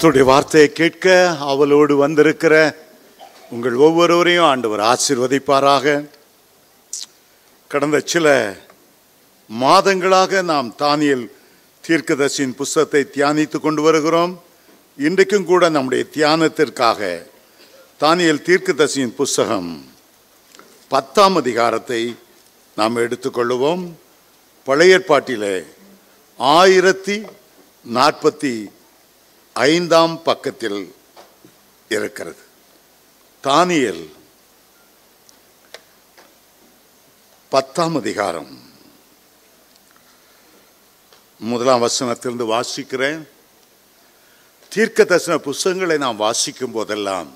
கர்த்தருடைய வார்த்தையை கேட்க அவளோடு வந்திருக்கிற உங்கள் ஒவ்வொருவரையும் ஆண்டவர் ஆசீர்வதிப்பாராக. கடந்த சில மாதங்களாக நாம் தானியேல் தீர்க்கதரிசியின் புஸ்தகத்தை தியானித்து கொண்டு வருகிறோம். இன்றைக்கும் கூட நம்முடைய தியானத்திற்காக தானியேல் தீர்க்கதரிசியின் புஸ்தகம் 10ஆம் அதிகாரத்தை நாம் எடுத்துக்கொள்ளுவோம். பழைய ஏற்பாட்டிலே 1045ஆம் பக்கத்தில் இருக்கிறது. தானியேல் 10ஆம் அதிகாரம் 1ஆம் வசனத்திலிருந்து வாசிக்கிறேன். தீர்க்க தரிசன புஸ்தகங்களை நாம் வாசிக்கும் போதெல்லாம்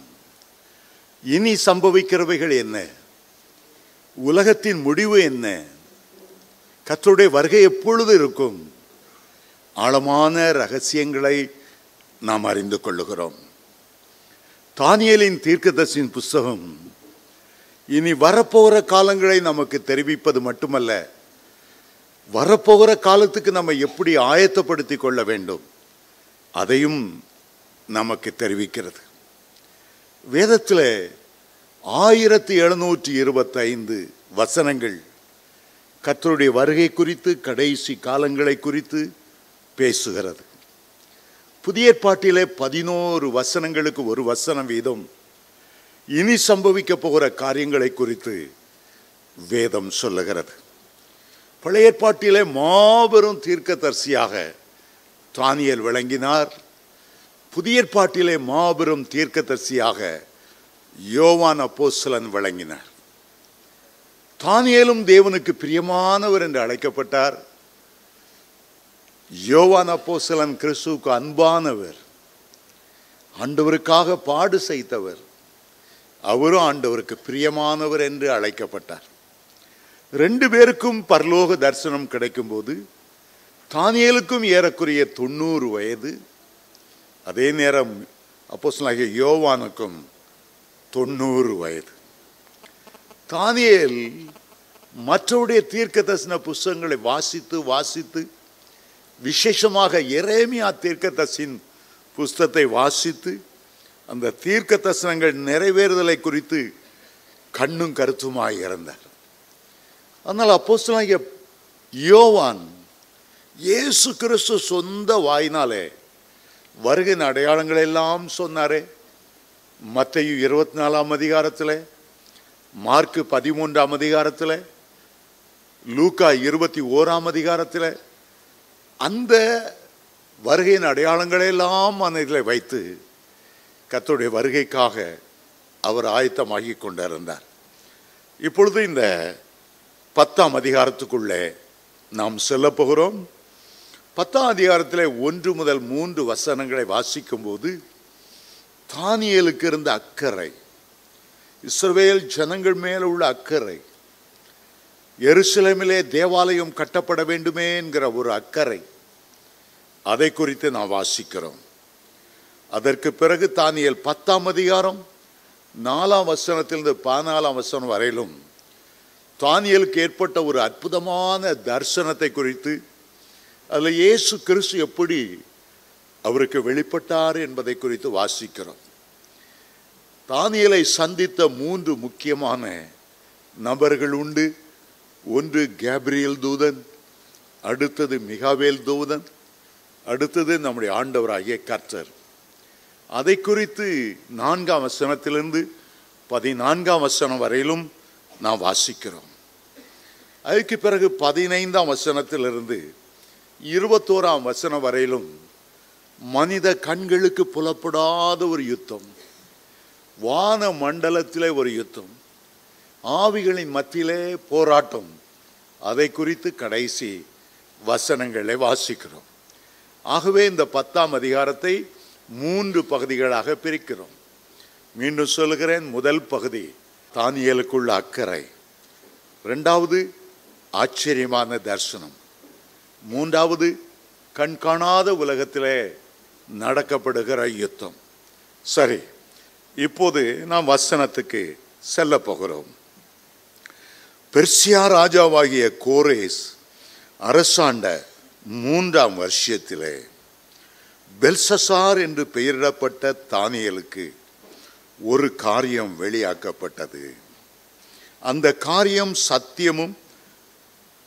இனி சம்பவிக்கிறவைகள் என்ன, உலகத்தின் முடிவு என்ன, கர்த்தருடைய வருகை எப்பொழுது இருக்கும், ஆழமான ரகசியங்களை நாம் அறிந்து கொள்ளுகிறோம். தானியேலின் தீர்க்கதரிசியின் புஸ்தகம் இனி வரப்போகிற காலங்களை நமக்கு தெரிவிப்பது மட்டுமல்ல, வரப்போகிற காலத்துக்கு நம்ம எப்படி ஆயத்தப்படுத்திக் கொள்ள வேண்டும் அதையும் நமக்கு தெரிவிக்கிறது. வேதத்தில் 1725 வசனங்கள் கர்த்தருடைய வருகை குறித்து, கடைசி காலங்களை குறித்து பேசுகிறது. புதிய ஏற்பாட்டிலே 11 வசனங்களுக்கு ஒரு வசனம் வீதம் இனி சம்பவிக்க போகிற காரியங்களை குறித்து வேதம் சொல்லுகிறது. பழைய ஏற்பாட்டிலே மாபெரும் தீர்க்கதரிசியாக தானியேல் விளங்கினார். புதிய ஏற்பாட்டிலே மாபெரும் தீர்க்கதரிசியாக யோவான் அப்போஸ்தலன் விளங்கினார். தானியேலும் தேவனுக்கு பிரியமானவர் என்று அழைக்கப்பட்டார். யோவான் அப்போஸ்தலன் கிறிஸ்துவுக்கு அன்பானவர், ஆண்டவருக்காக பாடு செய்தவர். அவரும் ஆண்டவருக்கு பிரியமானவர் என்று அழைக்கப்பட்டார். 2 பேருக்கும் பரலோக தரிசனம் கிடைக்கும் போது தானியேலுக்கும் ஏறக்குறைய 90 வயது, அதே நேரம் அப்போஸ்தலனாகிய யோவானுக்கும் 90 வயது. தானியேல் மற்றவருடைய தீர்க்க தரிசன புஸ்தகங்களை வாசித்து விசேஷமாக எரேமியா தீர்க்கதரிசியின் புஸ்தகத்தை வாசித்து அந்த தீர்க்க தரிசனங்கள் நிறைவேறுதலை குறித்து கண்ணும் கருத்துமாய் இருந்தார். அதனால் அப்போஸ்தலனாகிய யோவான் இயேசு கிறிஸ்து சொந்த வாயினாலே வருகிற அடையாளங்கள் எல்லாம் சொன்னாரே. மத்தேயு 24ஆம் அதிகாரத்தில், மார்க்கு 13ஆம் அதிகாரத்தில், லூக்கா 21ஆம் அதிகாரத்தில் அந்த வருகையின் அடையாளங்களெல்லாம் மனதில் வைத்து கர்த்தருடைய வருகைக்காக அவர் ஆயத்தமாகி கொண்டிருந்தார். இப்பொழுது இந்த 10ஆம் அதிகாரத்துக்குள்ளே நாம் செல்ல போகிறோம். 10ஆம் அதிகாரத்தில் 1 முதல் 3 வசனங்களை வாசிக்கும் போது தானியேலுக்கு இருந்த அக்கறை, இஸ்ரவேல் ஜனங்கள் மேல் உள்ள அக்கறை, எருசலேமிலே தேவாலயம் கட்டப்பட வேண்டுமே என்கிற ஒரு அக்கறை, அதை குறித்து நாம் வாசிக்கிறோம். அதற்கு பிறகு தானியேல் 10ஆம் அதிகாரம் 4ஆம் வசனத்திலிருந்து 14ஆம் வசனம் வரையிலும் தானியேலுக்கு ஏற்பட்ட ஒரு அற்புதமான தரிசனத்தை குறித்து, அதில் இயேசு கிறிஸ்து எப்படி அவருக்கு வெளிப்பட்டார் என்பதை குறித்து வாசிக்கிறோம். தானியேலை சந்தித்த 3 முக்கியமான நபர்கள் உண்டு. ஒன்று கேப்ரியேல் தூதன், அடுத்தது மிகாவேல் தூதன், அடுத்தது நம்முடைய ஆண்டவராகிய கர்த்தர். அதை குறித்து 4ஆம் வசனத்திலிருந்து 14ஆம் வசனம் வரையிலும் நாம் வாசிக்கிறோம். அதுக்கு பிறகு 15ஆம் வசனத்திலிருந்து 21ஆம் வசனம் வரையிலும் மனித கண்களுக்கு புலப்படாத ஒரு யுத்தம், வான மண்டலத்திலே ஒரு யுத்தம், ஆவிகளின் மத்தியிலே போராட்டம், அதை குறித்து கடைசி வசனங்களை வாசிக்கிறோம். ஆகவே இந்த 10ஆம் அதிகாரத்தை 3 பகுதிகளாக பிரிக்கிறோம். மீண்டும் சொல்கிறேன். முதல் பகுதி தானியேலுக்குள்ள அக்கறை, 2வது ஆச்சரியமான தரிசனம், 3வது கண்காணாத உலகத்திலே நடக்கப்படுகிற யுத்தம். சரி, இப்போது நாம் வசனத்துக்கு செல்ல போகிறோம். பெர்சியா ராஜாவாகிய கோரேஸ் அரசாண்ட 3ஆம் வருஷத்திலே பெல்சசார் என்று பெயரிடப்பட்ட தானியேலுக்கு ஒரு காரியம் வெளியாக்கப்பட்டது. அந்த காரியம் சத்தியமும்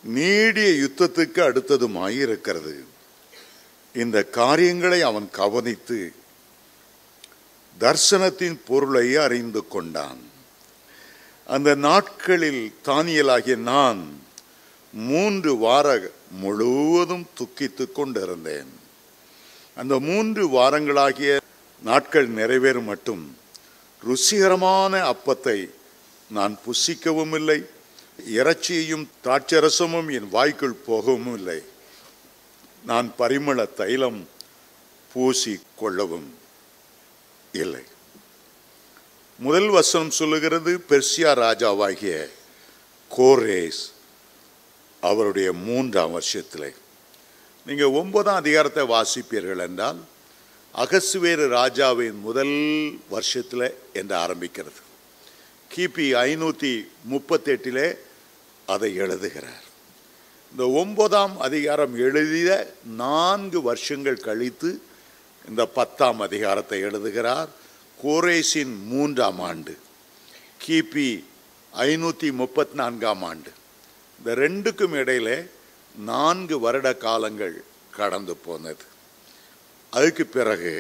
நீடிய யுத்தத்துக்கு அடுத்ததுமாயிருக்கிறது. இந்த காரியங்களை அவன் கவனித்து தரிசனத்தின் பொருளை அறிந்து கொண்டான். அந்த நாட்களில் தானியேலாகிய நான் 3 வார முழுவதும் துக்கித்துக் கொண்டிருந்தேன். அந்த 3 வாரங்களாகிய நாட்கள் நிறைவேறும் மட்டும் ருசிகரமான அப்பத்தை நான் புசிக்கவும் இல்லை, இறைச்சியையும் திராட்சரசமும் என் வாய்க்குள் போகவும் இல்லை. நான் பரிமள தைலம் பூசி கொள்ளவும் இல்லை. முதல் வசனம் சொல்லுகிறது, பெர்சியா ராஜாவாகிய கோரேஸ் அவருடைய 3ஆம் வருஷத்திலே. நீங்கள் 9ஆம் அதிகாரத்தை வாசிப்பீர்கள் என்றால் அகசுவேறு ராஜாவின் முதல் வருஷத்தில் என்று ஆரம்பிக்கிறது. கிபி 538 அதை எழுதுகிறார். இந்த 9ஆம் அதிகாரம் எழுதிய 4 வருஷங்கள் கழித்து இந்த 10ஆம் அதிகாரத்தை எழுதுகிறார். கோரேசின் 3ஆம் ஆண்டு, கிபி 534ஆம் ஆண்டு. இந்த ரெண்டுக்கும் இடையில 4 வருட காலங்கள் கடந்து போனது. அதுக்கு பிறகு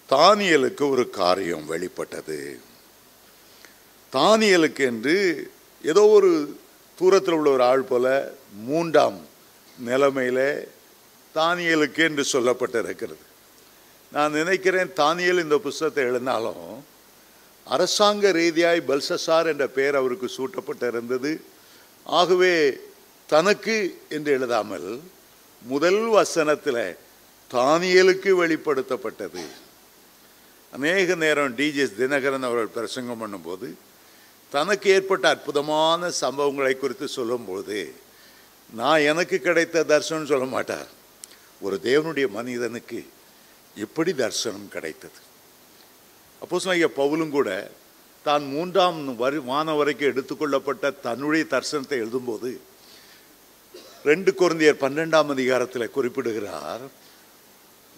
தானியேலுக்கு ஒரு காரியம் வெளிப்பட்டது. தானியேலுக்கு என்று ஏதோ ஒரு தூரத்தில் உள்ள ஒரு ஆள் போல 3ஆம் நிலைமையில தானியேலுக்கு என்று சொல்லப்பட்டிருக்கிறது. நான் நினைக்கிறேன் தானியேல் இந்த புஸ்தகத்தை எழுதினாலும் அரசாங்க ரீதியாய் பெல்சசார் என்ற பெயர் அவருக்கு சூட்டப்பட்டிருந்தது. ஆகவே தனக்கு என்று எழுதாமல் முதல் வசனத்தில் தானியேலுக்கு வெளிப்படுத்தப்பட்டது. அநேக நேரம் டிஜிஎஸ் தினகரன் அவர்கள் பிரசங்கம் பண்ணும்போது தனக்கு ஏற்பட்ட அற்புதமான சம்பவங்களை குறித்து சொல்லும்போது நான் எனக்கு கிடைத்த தரிசனம் சொல்ல மாட்டார். ஒரு தேவனுடைய மனிதனுக்கு எப்படி தரிசனம் கிடைத்தது. அப்போஸ்தலனாகிய பவுலும் கூட தான் 3ஆம் வானம் வரைக்கும் எடுத்துக்கொள்ளப்பட்ட தன்னுடைய தரிசனத்தை எழுதும்போது 2 கொரிந்தியர் 12ஆம் அதிகாரத்தில் குறிப்பிடுகிறார்,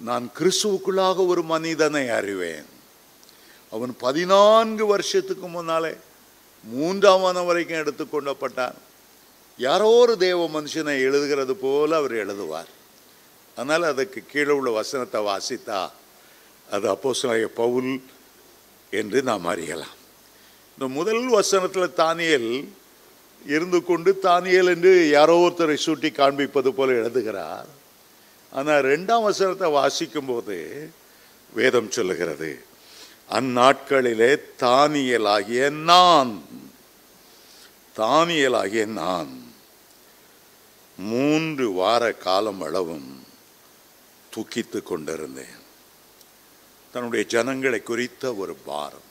நான் கிறிஸ்துவுக்குள்ளாக ஒரு மனிதனை அறிவேன். அவன் 14 வருஷத்துக்கு முன்னாலே 3ஆம் வானம் வரைக்கும் எடுத்துக்கொள்ளப்பட்டான். யாரோ ஒரு தேவ மனுஷனை எழுதுகிறது போல அவர் எழுதுவார். அதனால் அதுக்கு கீழே உள்ள வசனத்தை வாசித்தா அது அப்போஸ்தலனாகிய பவுல் என்று நாம் அறியலாம். இந்த முதல் வசனத்தில் தானியேல் இருந்து கொண்டு தானியேல் என்று யாரோ ஒருத்தரை சூட்டி காண்பிப்பது போல எழுதுகிறார். ஆனால் 2ஆம் வசனத்தை வாசிக்கும் போது வேதம் சொல்லுகிறது, அந்நாட்களிலே தானியேலாகிய நான் 3 வார காலம் அளவும் துக்கித்து கொண்டிருந்தேன். தன்னுடைய ஜனங்களை குறித்த ஒரு பாரம்,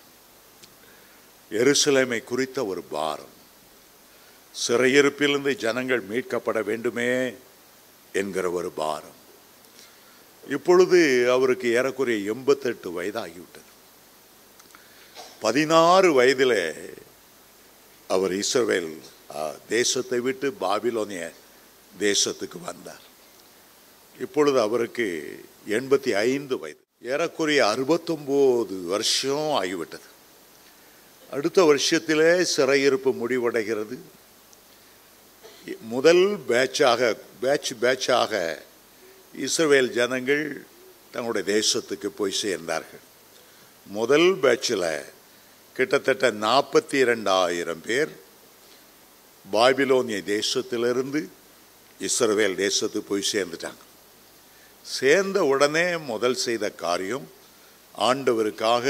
எருசலேமை குறித்த ஒரு பாரம், சிறையிருப்பிலிருந்து ஜனங்கள் மீட்கப்பட வேண்டுமே என்கிற ஒரு பாரம். இப்பொழுது அவருக்கு ஏறக்குறைய 88 வயதாகிவிட்டது. 16 வயதிலே அவர் இஸ்ரவேல் தேசத்தை விட்டு பாபிலோனிய தேசத்துக்கு வந்தார். இப்பொழுது அவருக்கு 85 வயது, ஏறக்குறைய 69 வருஷம் ஆகிவிட்டது. அடுத்த வருஷத்திலே சிறையிருப்பு முடிவடைகிறது. முதல் பேட்சாக இஸ்ரவேல் ஜனங்கள் தங்களுடைய தேசத்துக்கு போய் சேர்ந்தார்கள். முதல் பேட்சில் கிட்டத்தட்ட 42,000 பேர் பாபிலோனிய தேசத்திலிருந்து இஸ்ரவேல் தேசத்துக்கு போய் சேர்ந்துட்டாங்க. சேர்ந்த உடனே முதல் செய்த காரியம், ஆண்டவருக்காக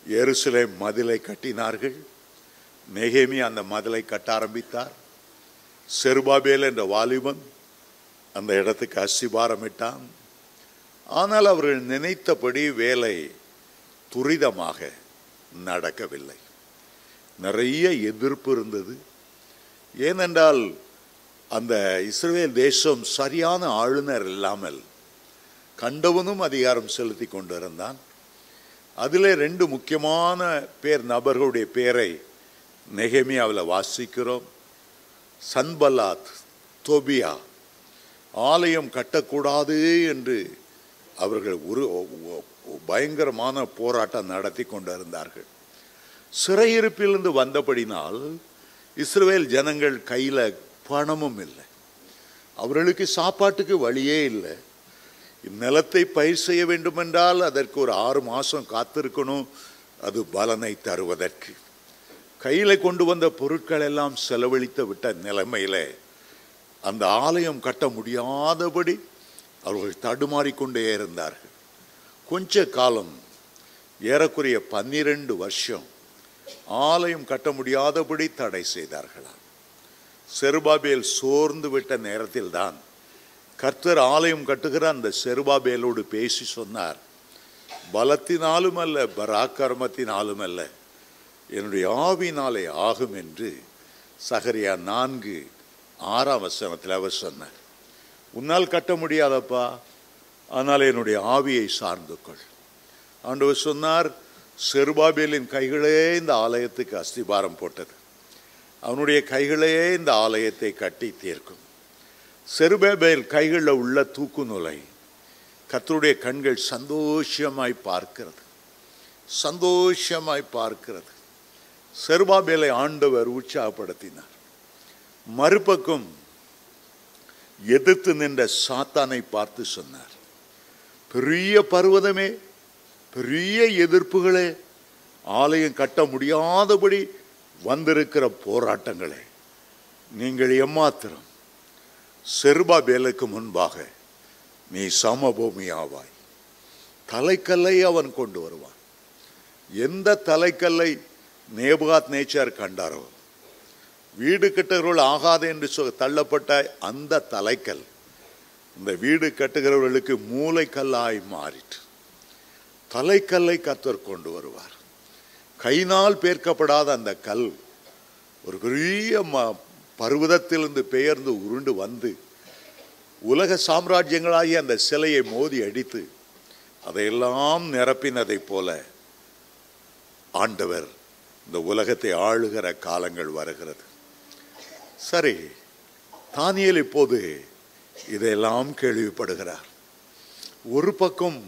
எருசலேம் மதிலை கட்டினார்கள். நெகேமியா அந்த மதிலை கட்ட ஆரம்பித்தார். செருபாபேல் என்ற வாலிபன் அந்த இடத்துக்கு அஸ்திபாரமிட்டான். ஆனால் அவர்கள் நினைத்தபடி வேலை துரிதமாக நடக்கவில்லை. நிறைய எதிர்ப்பு இருந்தது. ஏனென்றால் அந்த இஸ்ரவேல் தேசம் சரியான ஆளுநர் இல்லாமல் கண்டவனும் அதிகாரம் செலுத்தி கொண்டிருந்தான். அதில் 2 முக்கியமான நபர்களுடைய பேரை நெகேமியாவில் வாசிக்கிறோம். சன்பல்லாத், தொபியா ஆலயம் கட்டக்கூடாது என்று அவர்கள் பயங்கரமான போராட்டம் நடத்தி கொண்டிருந்தார்கள். சிறையிருப்பிலிருந்து வந்தபடினால் இஸ்ரவேல் ஜனங்கள் கையில் பணமும் இல்லை, அவர்களுக்கு சாப்பாட்டுக்கு வழியே இல்லை. நிலத்தை பயிர் செய்ய வேண்டுமென்றால் அதற்கு ஒரு 6 மாதம் காத்திருக்கணும், அது பலனை தருவதற்கு. கையில் கொண்டு வந்த பொருட்கள் எல்லாம் செலவழித்து விட்ட நிலைமையில் அந்த ஆலயம் கட்ட முடியாதபடி அவர்கள் தடுமாறிக்கொண்டே இருந்தார்கள். கொஞ்ச காலம், ஏறக்குறைய 12 வருஷம் ஆலயம் கட்ட முடியாதபடி தடை செய்தார்களாம். செருபாபேல் சோர்ந்து விட்ட நேரத்தில் தான் கர்த்தர் ஆலயம் கட்டுகிற அந்த செருபாபேலோடு பேசி சொன்னார், பலத்தினாலும் அல்ல, பராக்கிரமத்தினாலும் அல்ல, என்னுடைய ஆவினாலே ஆகும் என்று சகரியா 4:6 அவர் சொன்னார். உன்னால் கட்ட முடியாதப்பா, ஆனால் என்னுடைய ஆவியை சார்ந்து கொள். ஆண்டவர் சொன்னார், செருபாபேலின் கைகளே இந்த ஆலயத்துக்கு அஸ்திபாரம் போட்டது, அவனுடைய கைகளே இந்த ஆலயத்தை கட்டி தீர்க்கும். செருபாபேல் கைகளில் உள்ள தூக்கு நூலை கர்த்தருடைய கண்கள் சந்தோஷமாய் பார்க்கிறது, சந்தோஷமாய் பார்க்கிறது. செருபாபேலை ஆண்டவர் உற்சாகப்படுத்தினார். மறுபக்கம் எதிர்த்து நின்ற சாத்தானை பார்த்து சொன்னார், பெரிய பர்வதமே, பெரிய எதிர்ப்புகளே, ஆலயம் கட்ட முடியாதபடி வந்திருக்கிற போராட்டங்களே, நீங்கள் எம்மாத்திரம் செருபாபேலுக்கு முன்பாக நீ சமபூமியாவாய். தலைக்கல்லை அவன் கொண்டு வருவான். எந்த தலைக்கல்லை நேபுகாத் நேச்சார் கண்டாரோ, வீடு கட்டுகிறவர்கள் ஆகாது என்று தள்ளப்பட்ட அந்த தலைக்கல் இந்த வீடு கட்டுகிறவர்களுக்கு மூளைக்கல்லாய் மாறிற்று. தலைக்கல்லை கர்த்தர் கொண்டு வருவார். கையினால் பேர்க்கப்படாத அந்த கல் ஒரு பெரிய பர்வதத்திலிருந்து பெயர்ந்து உருண்டு வந்து உலக சாம்ராஜ்யங்களாகி அந்த சிலையை மோதி அடித்து அதையெல்லாம் நிரப்பினதைப் போல ஆண்டவர் இந்த உலகத்தை ஆளுகிற காலங்கள் வருகிறது. சரி, தானியேல் இப்போது இதையெல்லாம் கேள்விப்படுகிறார். ஒரு பக்கம்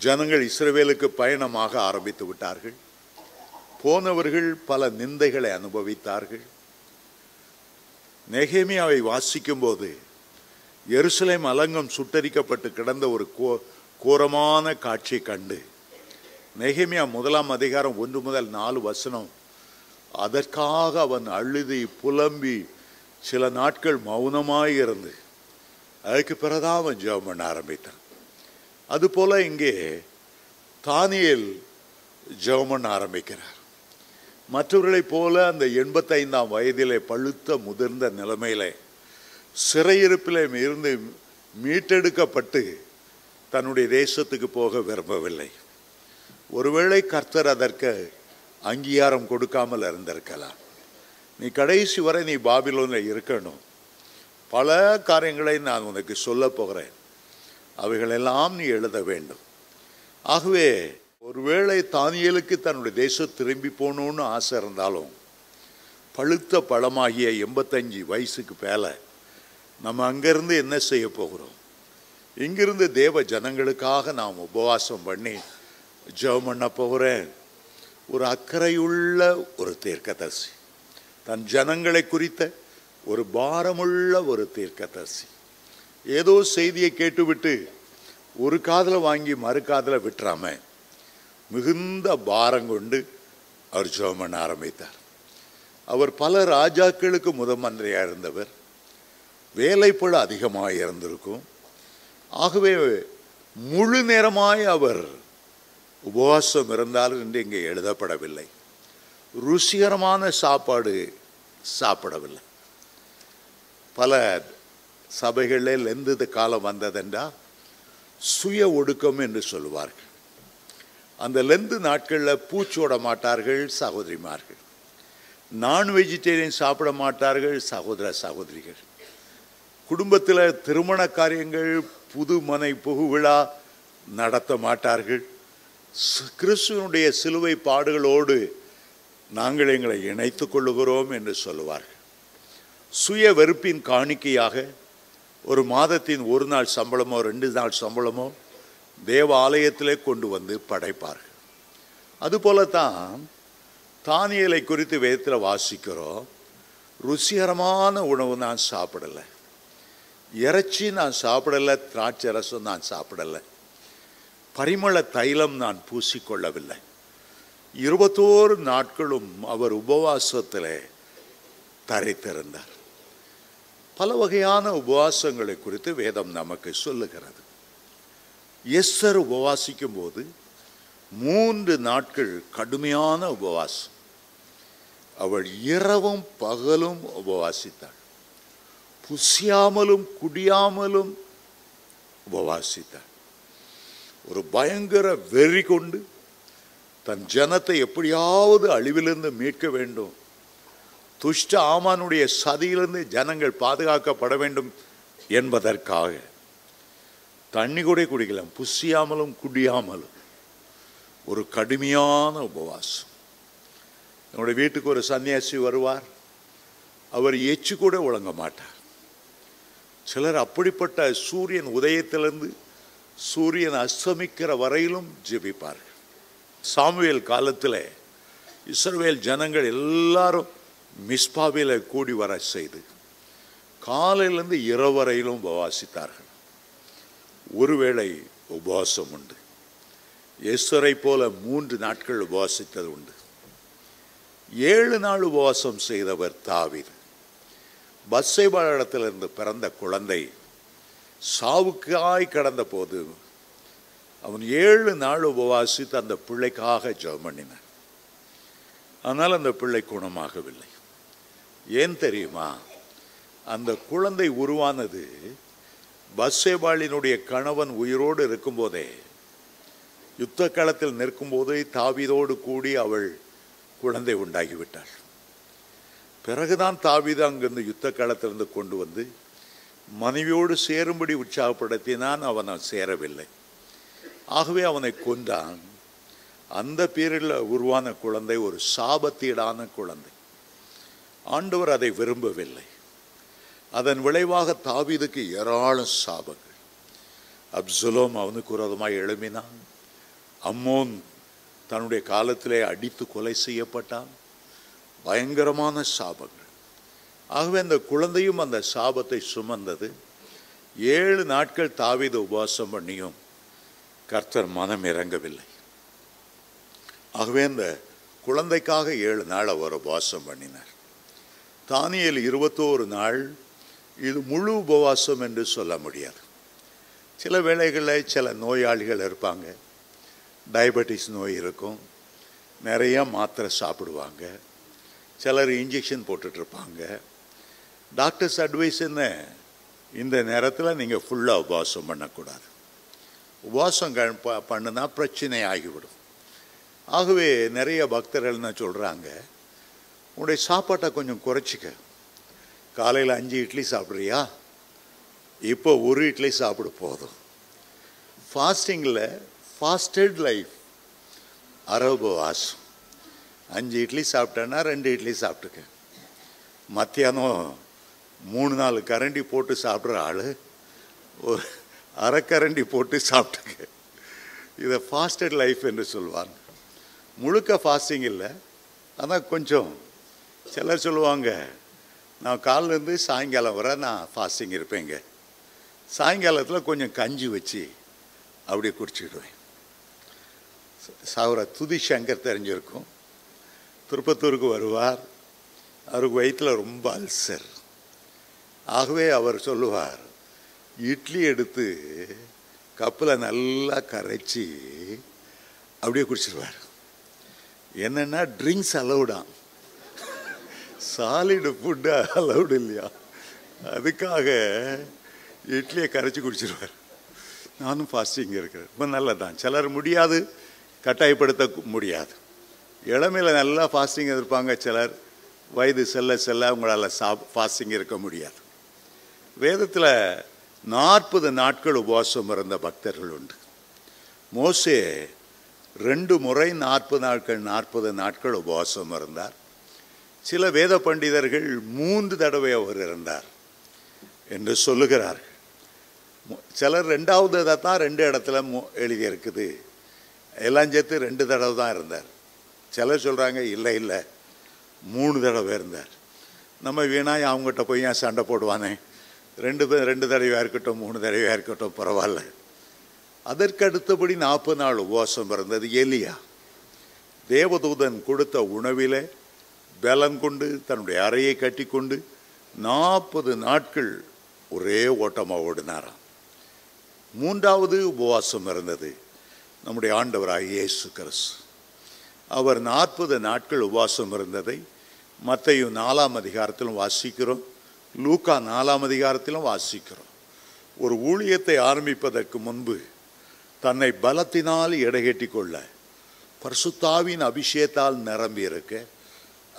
ஜனங்கள் இஸ்ரவேலுக்கு பயணமாக ஆரம்பித்து விட்டார்கள். போனவர்கள் பல நிந்தைகளை அனுபவித்தார்கள். நெகேமியாவை வாசிக்கும் போது எருசலேம் அலங்கம் சுட்டரிக்கப்பட்டு கிடந்த ஒரு கோரமான காட்சி கண்டு நெகேமியா 1-4 அதற்காக அவன் அழுதி புலம்பி சில நாட்கள் மௌனமாய் இருந்து அதுக்கு பிறகுதான் அவன் ஜெபம் பண்ண ஆரம்பித்தான். அதுபோல இங்கே தானியேல் ஜெபம் பண்ண ஆரம்பிக்கிறார். மற்றவர்களைப் போல அந்த 85ஆம் வயதிலே பழுத்த முதிர்ந்த நிலைமையிலே சிறையிருப்பிலே இருந்து மீட்டெடுக்கப்பட்டு தன்னுடைய தேசத்துக்கு போக விரும்பவில்லை. ஒருவேளை கர்த்தர் அதற்கு அங்கீகாரம் கொடுக்காமல் இருந்திருக்கலாம். நீ கடைசி வரை நீ பாபிலோனில் இருக்கணும், பல காரியங்களை நான் உனக்கு சொல்ல போகிறேன், அவைகளெல்லாம் நீ எழுத வேண்டும். ஆகவே ஒருவேளை தானியேலுக்கு தன்னுடைய தேசம் திரும்பி போகணுன்னு ஆசை இருந்தாலும் பழுத்த பழமாகிய 85 வயசுக்கு மேலே நம்ம அங்கேருந்து என்ன செய்ய போகிறோம்? இங்கிருந்து தேவ ஜனங்களுக்காக நாம் உபவாசம் பண்ணி ஜெபம் பண்ண போகிறேன். ஒரு அக்கறையுள்ள ஒரு தீர்க்கதரிசி, தன் ஜனங்களை குறித்த ஒரு பாரமுள்ள ஒரு தீர்க்கதரிசி. ஏதோ செய்தியை கேட்டுவிட்டு ஒரு காதில் வாங்கி மறு காதில் விட்டுறாம மிகுந்த பாரம் கொண்டு அவர் ஜெபம் பண்ண ஆரம்பித்தார். அவர் பல ராஜாக்களுக்கு முதன்மந்திரியாக இருந்தவர், வேலைப்பளு அதிகமாக இருந்திருக்கும். ஆகவே முழு நேரமாய் அவர் உபவாசம் இருந்தாலும் என்று இங்கே எழுதப்படவில்லை. ருசிகரமான சாப்பாடு சாப்பிடவில்லை. பல சபைகளில் எந்த காலம் வந்ததென்றா சுய ஒடுக்கம் என்று சொல்லுவார்கள். அந்த லெந்து நாட்களில் பூச்சோட மாட்டார்கள் சகோதரிமார்கள், நான் வெஜிடேரியன் சாப்பிட மாட்டார்கள் சகோதர சகோதரிகள், குடும்பத்தில் திருமண காரியங்கள் புது மனை புகு விழா நடத்த மாட்டார்கள். கிறிஸ்துவனுடைய சிலுவை பாடுகளோடு நாங்கள் எங்களை இணைத்து கொள்ளுகிறோம் என்று சொல்லுவார்கள். சுய வெறுப்பின் காணிக்கையாக ஒரு மாதத்தின் 1 நாள் சம்பளமோ 2 நாள் சம்பளமோ தேவாலயத்திலே கொண்டு வந்து படைப்பார்கள். அதுபோலத்தான் தானியேலை குறித்து வேதத்தில் வாசிக்கிறோம். ருசிகரமான உணவு நான் சாப்பிடலை, இறைச்சி நான் சாப்பிடலை, திராட்சை ரசம் நான் சாப்பிடலை, பரிமள தைலம் நான் பூசிக்கொள்ளவில்லை. 21 நாட்களும் அவர் உபவாசத்திலே தரித்திருந்தார். பல வகையான உபவாசங்களை குறித்து வேதம் நமக்கு சொல்லுகிறது. எஸ்தர் உபவாசிக்கும் போது 3 நாட்கள் கடுமையான உபவாசம். அவள் இரவும் பகலும் உபவாசித்தாள். புசியாமலும் குடியாமலும் உபவாசித்தாள். ஒரு பயங்கர வெறி கொண்டு தன் ஜனத்தை எப்படியாவது அழிவிலிருந்து மீட்க வேண்டும், துஷ்ட ஆமானுடைய சதியிலிருந்து ஜனங்கள் பாதுகாக்கப்பட வேண்டும் என்பதற்காக தண்ணி கூட குடிக்கலாம், புசியாமலும் குடியாமலும் ஒரு கடுமையான உபவாசம். என்னுடைய வீட்டுக்கு ஒரு சன்னியாசி வருவார், அவர் எச்சு கூட ஒழுங்க மாட்டார். சிலர் அப்படிப்பட்ட சூரியன் உதயத்திலிருந்து சூரியன் அஸ்தமிக்கிற வரையிலும் ஜெபிப்பார்கள். சாமுவேல் காலத்தில் இஸ்ரவேல் ஜனங்கள் எல்லாரும் மிஸ்பாவில் கூடி வர செய்து காலையிலிருந்து இரவு வரையிலும் உபவாசித்தார்கள். ஒருவேளை உபவாசம் உண்டு. எஸ்தரை போல 3 நாட்கள் உபவாசித்தது உண்டு. 7 நாள் உபவாசம் செய்தவர் தாவீது. பத்சேபாவிடத்திலிருந்து பிறந்த குழந்தை சாவுக்காய் கடந்த போது அவன் 7 நாள் உபவாசித்து அந்த பிள்ளைக்காக ஜெபம் பண்ணினான். ஆனால் அந்த பிள்ளை குணமாகவில்லை. ஏன் தெரியுமா? அந்த குழந்தை உருவானது பத்சேபாளினுடைய கணவன் உயிரோடு இருக்கும்போதே, யுத்த களத்தில் நிற்கும்போதே தாவீதோடு கூடி அவள் குழந்தை உண்டாகிவிட்டாள். பிறகுதான் தாவீது அங்கிருந்து யுத்த களத்திலிருந்து கொண்டு வந்து மனைவியோடு சேரும்படி உற்சாகப்படுத்தினான். அவன் சேரவில்லை. ஆகவே அவனை கொன்றான். அந்த பேரில் உருவான குழந்தை ஒரு சாபத்தீடான குழந்தை. ஆண்டவர் அதை விரும்பவில்லை. அதன் விளைவாக தாவீதுக்கு ஏராளம் சாபங்கள். அப்சலோம் அவனுக்கு விரோதமாய் எழும்பினான். அம்மோன் தன்னுடைய காலத்திலே அடித்து கொலை செய்யப்பட்டான். பயங்கரமான சாபங்கள். ஆகவே அந்த குழந்தையும் அந்த சாபத்தை சுமந்தது. 7 நாட்கள் தாவீது உபவாசம் பண்ணியும் கர்த்தர் மனம் இறங்கவில்லை. ஆகவே அந்த குழந்தைக்காக 7 நாள் அவர் உபவாசம் பண்ணினார். தானியேல் 21 நாள். இது முழு உபவாசம் என்று சொல்ல முடியாது. சில வேளைகளில் சில நோயாளிகள் இருப்பாங்க, டயபெட்டிஸ் நோய் இருக்கும், நிறைய மாத்திரை சாப்பிடுவாங்க, சிலர் இன்ஜெக்ஷன் போட்டுட்ருப்பாங்க. டாக்டர்ஸ் அட்வைஸ் என்ன, இந்த நேரத்தில் நீங்கள் ஃபுல்லாக உபவாசம் பண்ணக்கூடாது, உபவாசம் பண்ணுனா பிரச்சனை ஆகிவிடும். ஆகவே நிறைய பக்தர்கள் என்ன சொல்கிறாங்க, உன்னுடைய சாப்பாட்டை கொஞ்சம் குறைச்சிக்க. காலையில் 5 இட்லி சாப்பிட்றியா, இப்போ 1 இட்லி சாப்பிட போதும். ஃபாஸ்டிங்கில் ஃபாஸ்டட் லைஃப், உபவாசம். 5 இட்லி சாப்பிட்டேன்னா 2 இட்லி சாப்பிட்டுக்க. மத்தியானம் 3-4 கரண்டி போட்டு சாப்பிட்ற ஆள் ஒரு அரை கரண்டி போட்டு சாப்பிட்டுக்க. இதை ஃபாஸ்டட் லைஃப் என்று சொல்லுவாங்க. முழுக்க ஃபாஸ்டிங் இல்லை, ஆனால் கொஞ்சம். சிலர் சொல்லுவாங்க, நான் காலிலேருந்து சாயங்காலம் வரை நான் ஃபாஸ்டிங் இருப்பேங்க, சாயங்காலத்தில் கொஞ்சம் கஞ்சி வச்சு அப்படியே குடிச்சிடுவேன். சௌர துதி சங்கர் தெரிஞ்சிருக்கும், திருப்பத்தூருக்கு வருவார். அவருக்கு வயிற்றில் ரொம்ப அல்சர். ஆகவே அவர் சொல்லுவார், இட்லி எடுத்து கப்பில் நல்லா கரைச்சி அப்படியே குடிச்சிடுவார். என்னென்னா ட்ரிங்க்ஸ் அலவுடான், சாலிடு ஃபுட்டு அலவுடு இல்லையா, அதுக்காக இட்லியை கரைச்சி குடிச்சிடுவார். நானும் ஃபாஸ்டிங் இருக்கிறேன். ரொம்ப நல்லதான். சிலர் முடியாது, கட்டாயப்படுத்த முடியாது. இளமையில் நல்லா ஃபாஸ்டிங் இருப்பாங்க. சிலர் வயது செல்ல செல்ல அவங்களால ஃபாஸ்டிங் இருக்க முடியாது. வேதத்தில் 40 நாட்கள் உபவாசம் இருந்த பக்தர்கள் உண்டு. மோசே 2 முறை 40 நாட்கள் உபவாசம் இருந்தார். சில வேத பண்டிதர்கள் 3 தடவை அவர் இருந்தார் என்று சொல்லுகிறார்கள். சிலர் 2வது தான் 2 இடத்துல எழுதியிருக்குது, எல்லாம் சேர்த்து 2 தடவை தான் இருந்தார். சிலர் சொல்கிறாங்க இல்லை இல்லை 3 தடவை இருந்தார். நம்ம வீணாய் அவங்ககிட்ட போய் ஏன் சண்டை போடுவானே, 2 தடவையாக இருக்கட்டும் 3 தடவையாக இருக்கட்டும் பரவாயில்ல. அதற்கு அடுத்தபடி 40 நாள் உபவாசம் இருந்தது எலியா. தேவதூதன் கொடுத்த உணவிலே பலம் கொண்டு தன்னுடைய அறையை கட்டி கொண்டு 40 நாட்கள் ஒரே ஓட்டமாக ஓடினாராம். 3வது உபவாசம் இருந்தது நம்முடைய ஆண்டவராகிய இயேசு கிறிஸ்து. அவர் 40 நாட்கள் உபவாசம் இருந்ததை மத்தேயு 4ஆம் அதிகாரத்திலும் வாசிக்கிறோம், லூக்கா 4ஆம் அதிகாரத்திலும் வாசிக்கிறோம். ஒரு ஊழியத்தை ஆரம்பிப்பதற்கு முன்பு தன்னை பலத்தினால் எடைகட்டி கொள்ள பரிசுத்தாவின் அபிஷேகத்தால் நிரம்பி இருக்க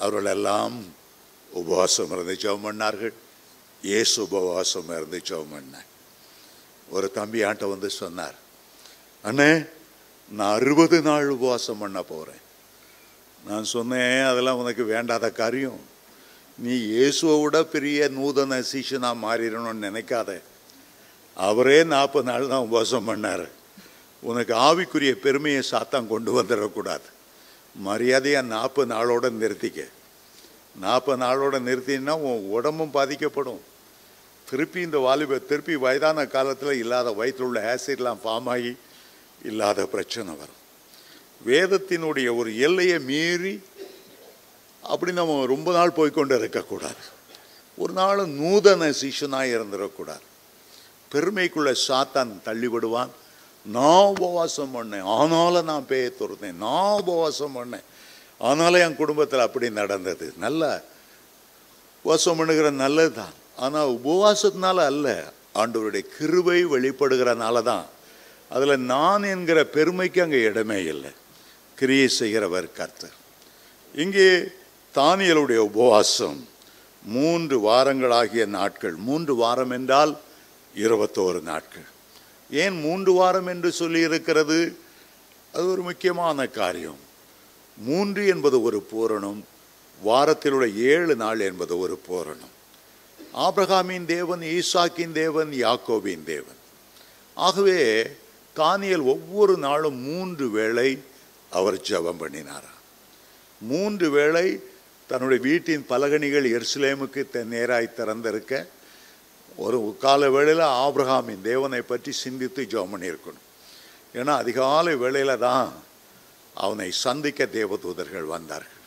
அவர்கள் எல்லாம் உபவாசம் இருந்து ஜெபம் பண்ணார்கள். இயேசு உபவாசம் இருந்து ஜெபம் பண்ணார். ஒரு தம்பி ஆண்ட வந்து சொன்னார், அண்ணே நான் 60 நாள் உபவாசம் பண்ண போகிறேன். நான் சொன்னேன், அதெல்லாம் உனக்கு வேண்டாத காரியம். நீ இயேசுவை விட பெரிய நூதன சீஷனாக மாறிடணும்னு நினைக்காத. அவரே 40 நாள் தான் உபவாசம் பண்ணார். உனக்கு ஆவிக்குரிய பெருமையை சாத்தான் கொண்டு வந்துடக்கூடாது. மரியாதையாக 40 நாளோட நிறுத்திக்க. 40 நாளோட நிறுத்தினா உன் உடம்பும் பாதிக்கப்படும். திருப்பி இந்த திருப்பி வயதான காலத்தில் இல்லாத வயிற்றுள்ள ஆசிட்லாம் ஃபார்ம் ஆகி இல்லாத பிரச்சனை வரும். வேதத்தினுடைய ஒரு எல்லையை மீறி அப்படி நம்ம ரொம்ப நாள் போய்கொண்டு இருக்கக்கூடாது. ஒரு நாள் நூதன சீஷனாக இருந்துடக்கூடாது. பெருமைக்குள்ள சாத்தான் தள்ளிவிடுவான். நான் உபவாசம் பண்ணேன், ஆனாலும் நான் பேய துறந்தேன். நான் உபவாசம் பண்ணேன், ஆனாலும் என் குடும்பத்தில் அப்படி நடந்தது. நல்ல உபவாசம் பண்ணுகிற நல்லது தான், ஆனால் உபவாசத்தினால அல்ல, ஆண்டவருடைய கிருபை வெளிப்படுகிறனால தான். அதில் நான் என்கிற பெருமைக்கு அங்கே இடமே இல்லை. கிரியை செய்கிறவர் கர்த்தர். இங்கே தானியேலுடைய உபவாசம் 3 வாரங்களாகிய நாட்கள். 3 வாரம் என்றால் 21 நாட்கள். ஏன் 3 வாரம் என்று சொல்லி இருக்கிறது? அது ஒரு முக்கியமான காரியம். 3 என்பது ஒரு பூரணம், வாரத்தில் உள்ள 7 நாள் என்பது ஒரு பூரணம். ஆபிரகாமின் தேவன், ஈசாக்கின் தேவன், யாக்கோபின் தேவன். ஆகவே தானியேல் ஒவ்வொரு நாளும் 3 வேளை அவர் ஜெபம் பண்ணினாராம். 3 வேளை தன்னுடைய வீட்டின் பலகணிகள் எருசலேமுக்கு நேராய் திறந்திருக்க ஒரு கால வேளையில் ஆபிரகாமின் தேவனை பற்றி சிந்தித்து ஜெபம் பண்ணியிருக்கணும். ஏன்னா அதிகாலை வேளையில் தான் அவனை சந்திக்க தேவதூதர்கள் வந்தார்கள்.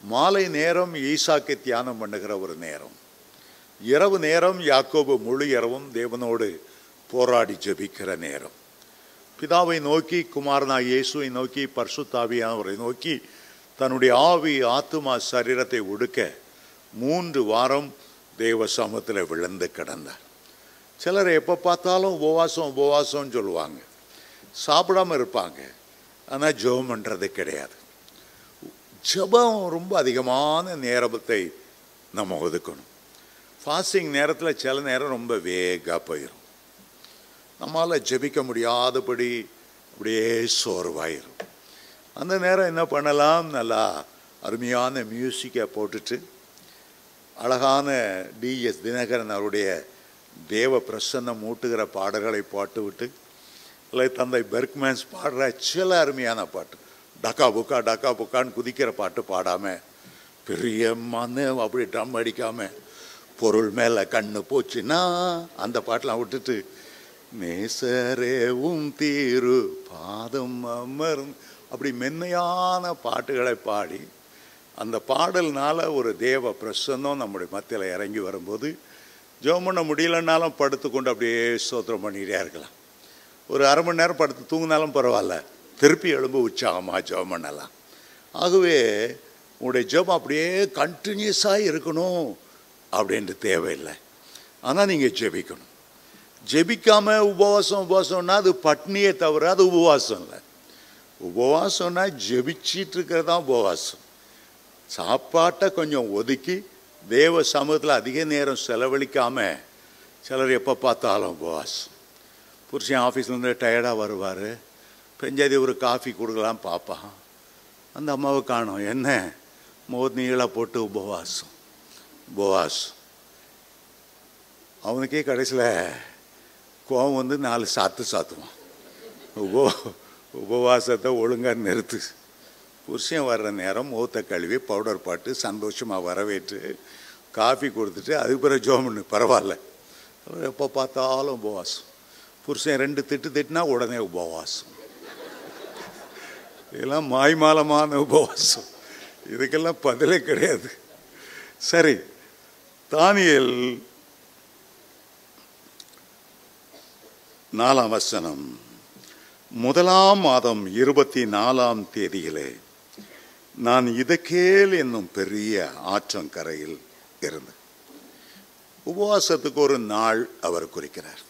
மாலை நேரம் ஈசாக்கை தியானம் பண்ணுகிற ஒரு நேரம். இரவு நேரம் யாக்கோபு முழு இரவும் தேவனோடு போராடி ஜெபிக்கிற நேரம். பிதாவை நோக்கி, குமாரனாகிய இயேசுவை நோக்கி, பரிசுத்த ஆவியானவரை நோக்கி தன்னுடைய ஆவி ஆத்துமா சரீரத்தை ஒடுக்க 3 வாரம் தேவ சமூகத்தில் விழுந்து கிடந்தார். சிலர் எப்போ பார்த்தாலும் உபவாசம் உபவாசம்னு சொல்லுவாங்க, சாப்பிடாமல் இருப்பாங்க, ஆனால் ஜெபம் பண்ணுறது கிடையாது. ஜெபம் ரொம்ப அதிகமான நேரத்தை நம்ம ஒதுக்கணும். ஃபாஸ்டிங் நேரத்தில் சில நேரம் ரொம்ப வேகாக போயிடும். நம்மளால் ஜெபிக்க முடியாதபடி அப்படியே சோர்வாயிரும். அந்த நேரம் என்ன பண்ணலாம்? நல்லா அருமையான மியூசிக்கை போட்டுட்டு அழகான டிஎஸ் தினகரன் அவருடைய தேவ பிரசன்னம் ஊட்டுகிற பாடல்களை பாட்டுவிட்டு, இல்லை தந்தை பெர்க்மேன்ஸ் பாடுற சில அருமையான பாட்டு, டக்கா புக்கா டக்கா புக்கான்னு குதிக்கிற பாட்டு பாடாமல், பெரிய மண்ணு அப்படி ட்ரம் அடிக்காமல், பொருள் மேலே கண்ணு போச்சுன்னா அந்த பாட்டெலாம் விட்டுட்டு, நேசரேவும் தீரு பாதம் அமர்ந்து அப்படி மென்மையான பாட்டுகளை பாடி, அந்த பாடல்னால ஒரு தேவ பிரசன்னம் நம்முடைய மத்தியில் இறங்கி வரும்போது ஜெபம் பண்ண முடியலன்னாலும் படுத்துக்கொண்டு அப்படியே ஸ்தோத்திரம் பண்ணிக்கிட்டே இருக்கலாம். ஒரு அரை மணி நேரம் படுத்து தூங்கினாலும் பரவாயில்ல, திருப்பி எழும்பு உற்சாகமாக ஜெபம் பண்ணலாம். ஆகவே உங்களுடைய ஜெபம் அப்படியே கண்டினியூஸாக இருக்கணும் அப்படின்ட்டு தேவையில்லை. ஆனால் நீங்கள் ஜெபிக்கணும். ஜெபிக்காமல் உபவாசம்னா அது பட்னியே தவிர அது உபவாசம் இல்லை. உபவாசம்னா ஜெபிச்சிட்டு இருக்கிறது தான் உபவாசம். சாப்பாட்டை கொஞ்சம் ஒதுக்கி தேவ சமூகத்தில் அதிக நேரம் செலவழிக்காமல் சிலர் எப்போ பார்த்தாலும் உபவாசம். புருஷன் ஆஃபீஸ்லேருந்து டயர்டாக வருவார், பெஞ்சாதி ஒரு காஃபி கொடுக்கலாம் பார்ப்பான், அந்த அம்மாவை காணும், என்ன நீள போட்டு உபவாசம். அவனுக்கே கடைசியில் கோவம் வந்து 4 சாத்துவான். உபவாசத்தை ஒழுங்காக நிறுத்து. புருஷன் வர்ற நேரம் முகத்தை கழுவி பவுடர் பாட்டு சந்தோஷமாக வரவேற்று காஃபி கொடுத்துட்டு அதுக்கு பிறகு ஜோமன்னு பரவாயில்ல. எப்போ பார்த்தாலும் உபவாசம். புருஷன் 2 திட்டுனா உடனே உபவாசம். இதெல்லாம் மாய்மாலமான உபவாசம். இதுக்கெல்லாம் பதிலே கிடையாது. சரி, தானியேல் 4ஆம் வசனம். 1ஆம் மாதம் 24ஆம் தேதியிலே நான் இதக்கேல் என்னும் பெரிய ஆற்றங்கரையில் இருந்து. உபவாசத்துக்கு ஒரு நாள் அவர் குறிக்கிறார்.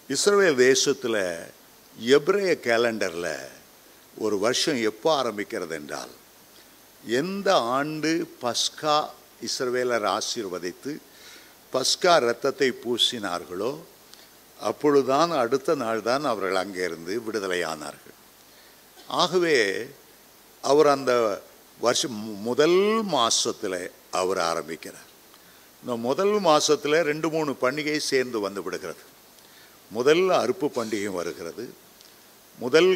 இஸ்ரவேல் தேசத்தில் எபிரேய கேலண்டரில் ஒரு வருஷம் எப்போ ஆரம்பிக்கிறது என்றால், எந்த ஆண்டு பஸ்கா இஸ்ரவேலர் ஆசீர்வதித்து பஸ்கா இரத்தத்தை பூசினார்களோ அப்பொழுதுதான் அடுத்த நாள் தான் அவர்கள் அங்கிருந்து விடுதலையானார்கள். ஆகவே அவர் அந்த வருஷம் முதல் மாதத்தில் அவர் ஆரம்பிக்கிறார். இந்த முதல் மாதத்தில் 2-3 பண்டிகை சேர்ந்து வந்து விடுகிறது. முதல் அறுப்பு பண்டிகை வருகிறது, முதல்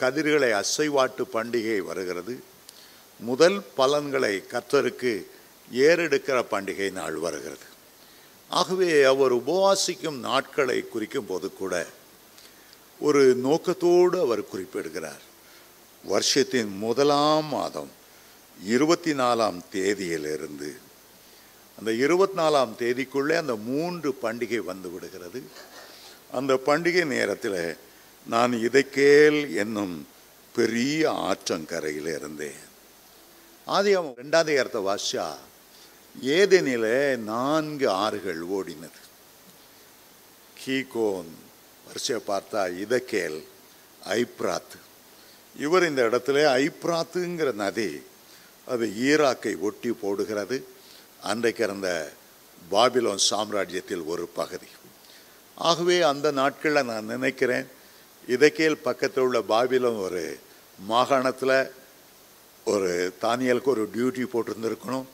கதிர்களை அசைவாட்டு பண்டிகை வருகிறது, முதல் பலன்களை கர்த்தருக்கு ஏறெடுக்கிற பண்டிகை நாள் வருகிறது. ஆகவே அவர் உபவாசிக்கும் நாட்களை குறிக்கும் போது கூட ஒரு நோக்கத்தோடு அவர் குறிப்பிடுகிறார். வருஷத்தின் 1ஆம் மாதம் 24ஆம் தேதியிலிருந்து அந்த 24ஆம் தேதிக்குள்ளே அந்த 3 பண்டிகை வந்து விடுகிறது. அந்த பண்டிகை நேரத்தில் நான் இதக்கேல் என்னும் பெரிய ஆற்றங்கரையில் இருந்தேன். ஆதியாகமம் 2ஆம் அதிகாரத்தை வாசிச்சா ஏதேனிலே 4 ஆறுகள் ஓடினது. கீகோன், வரிசையை பார்த்தா இதக்கேல், ஐப்ராத். இவர் இந்த இடத்துல ஐப்ராத்துங்கிற நதி அது ஈராக்கை ஒட்டி போடுகிறது. அன்றைக்கு இருந்த பாபிலோன் சாம்ராஜ்யத்தில் ஒரு பகுதி. ஆகவே அந்த நாட்களில் நான் நினைக்கிறேன் இதக்கேல் பக்கத்தில் உள்ள பாபிலோன் ஒரு மாகாணத்தில் ஒரு தானியலுக்கு ஒரு டியூட்டி போட்டிருந்துருக்கணும்.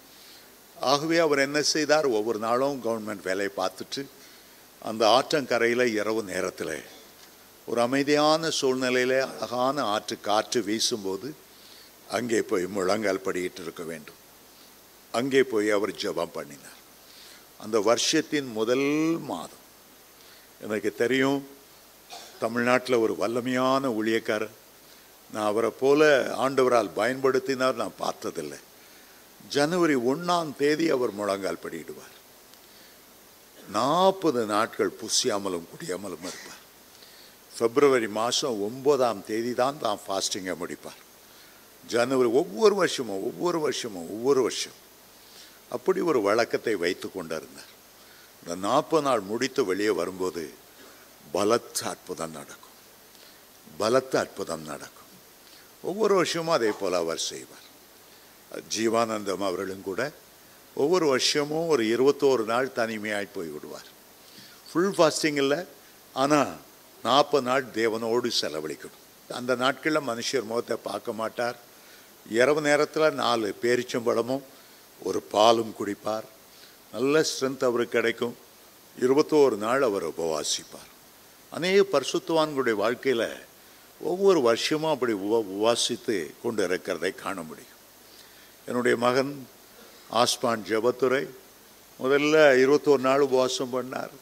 ஆகவே அவர் என்ன செய்தார், ஒவ்வொரு நாளும் கவர்மெண்ட் வேலையை பார்த்துட்டு அந்த ஆற்றங்கரையில் இரவு நேரத்தில் ஒரு அமைதியான சூழ்நிலையில் அழகான காற்று வீசும்போது அங்கே போய் முழங்கால் படியிட்டு இருக்க வேண்டும். அங்கே போய் அவர் ஜெபம் பண்ணினார். அந்த வருஷத்தின் முதல் மாதம். எனக்கு தெரியும், தமிழ்நாட்டில் ஒரு வல்லமையான ஊழியக்காரர், நான் அவரை போல ஆண்டவரால் பயன்படுத்தினார் நான் பார்த்ததில்லை. ஜனவரி 1ஆம் தேதி அவர் முழங்கால் படியிடுவார். 40 நாட்கள் புசியாமலும் குடியாமலும் இருப்பார். பிப்ரவரி மாதம் 9ஆம் தேதி தான் ஃபாஸ்டிங்கை முடிப்பார். ஜனவரி ஒவ்வொரு வருஷமும் அப்படி ஒரு வழக்கத்தை வைத்து கொண்டிருந்தார். இந்த 40 நாள் முடித்து வெளியே வரும்போது பலத்த அற்புதம் நடக்கும். ஒவ்வொரு வருஷமும் அதே போல் அவர் செய்வார். ஜீவானந்தம் அவர்களும் கூட ஒவ்வொரு வருஷமும் ஒரு 21 நாள் தனிமையாய் போய் விடுவார். ஃபுல் ஃபாஸ்டிங் இல்லை, ஆனால் 40 நாள் தேவனோடு செலவழிக்கணும். அந்த நாட்களில் மனுஷர் முகத்தை பார்க்க மாட்டார். இரவு நேரத்தில் 4 பேரிச்சம்பழமும் ஒரு பாலும் குடிப்பார். நல்ல ஸ்ட்ரென்த் அவருக்கு கிடைக்கும். 21 நாள் அவர் உபவாசிப்பார். அநேக பரிசுத்தவான்களுடைய வாழ்க்கையில் ஒவ்வொரு வருஷமும் அப்படி உபவாசித்து கொண்டு இருக்கிறதை காண முடியும். என்னுடைய மகன் ஆஸ்பான் ஜெபத்துறை முதல்ல 21 நாள் உபவாசம் பண்ணார்.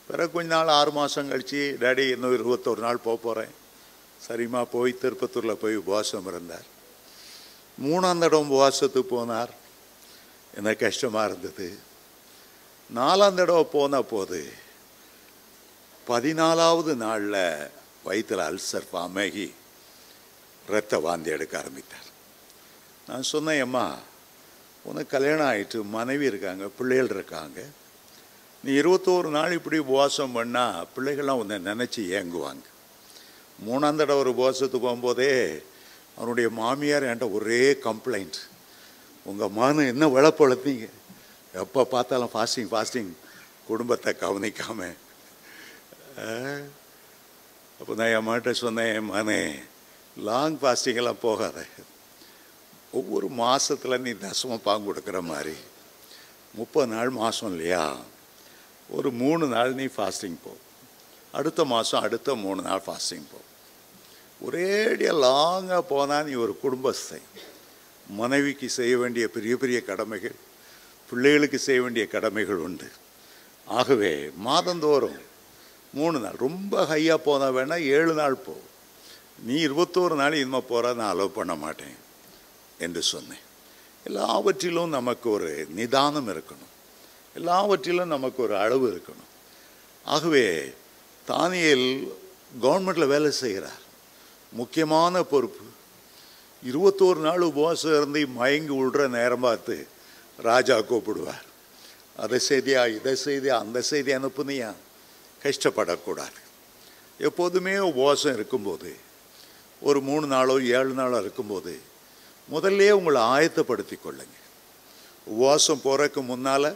பிறகு கொஞ்ச நாள் 6 மாதம் கழித்து, டேடி இன்னும் 21 நாள் போகிறேன். சரிம்மா போய் திருப்பத்தூரில் போய் உபவாசம் இருந்தார். 3ஆம் தடவை உபவாசத்துக்கு போனார். எனக்கு கஷ்டமாக இருந்தது. 4ஆம் தடவை போன போது 14ஆவது நாளில் வயிற்றில் அல்சர் ஃபார்ம் ஆகி இரத்த வாந்தி எடுக்க ஆரம்பித்தார். நான் சொன்னேன், அம்மா உனக்கு கல்யாணம் ஆகிட்டு மனைவி இருக்காங்க, பிள்ளைகள் இருக்காங்க, நீ 21 நாள் இப்படி உபவாசம் பண்ணால் பிள்ளைகள்லாம் உன்னை நினச்சி ஏங்குவாங்க. 3ஆம் தடவை ஒரு உபவாசத்துக்கு போகும்போதே அவனுடைய மாமியார் என்கிட்ட ஒரே கம்ப்ளைண்ட், உங்கள் மகன் என்ன விளப்பழத்தீங்க, எப்போ பார்த்தாலும் ஃபாஸ்டிங் குடும்பத்தை கவனிக்காமல். அப்போ நான் என் மாட்ட சொன்னேன், மகனே லாங் ஃபாஸ்டிங்கெல்லாம் போகாத, ஒவ்வொரு மாதத்தில் நீ தசமம் பாங்கு கொடுக்குற மாதிரி 30 நாள் மாதம் இல்லையா, ஒரு 3 நாள் நீ ஃபாஸ்டிங் போ, அடுத்த மாதம் அடுத்த 3 நாள் ஃபாஸ்டிங் போ. ஒரேடியாக லாங்காக போனால் நீ ஒரு குடும்பஸ்தை. மனைவிக்கு செய்ய வேண்டிய பெரிய பெரிய கடமைகள், பிள்ளைகளுக்கு செய்ய வேண்டிய கடமைகள் உண்டு. ஆகவே மாதந்தோறும் 3 நாள், ரொம்ப ஹையாக போனால் வேணால் 7 நாள் போ. நீ 21 நாள் இனிமே போகிற நான் அலோவ் பண்ண மாட்டேன் என்று சொன்னேன். எல்லாவற்றிலும் நமக்கு ஒரு நிதானம் இருக்கணும், எல்லாவற்றிலும் நமக்கு ஒரு அளவு இருக்கணும். ஆகவே தானியேல் கவர்மெண்ட்டில் வேலை செய்கிறார், முக்கியமான பொறுப்பு. 21 நாள் உபவாசம் இருந்து மயங்கி விடுற நேரம் பார்த்து ராஜா கூப்பிடுவார். அதை செய்தியா, இதை செய்தியா, அந்த செய்தி அனுப்புனியா. கஷ்டப்படக்கூடாது. எப்போதுமே உபவாசம் இருக்கும்போது, ஒரு 3 நாளோ 7 நாளோ இருக்கும்போது முதல்ல உங்களை ஆயத்தப்படுத்தி கொள்ளுங்க. உபவாசம் போகிறதுக்கு முன்னால்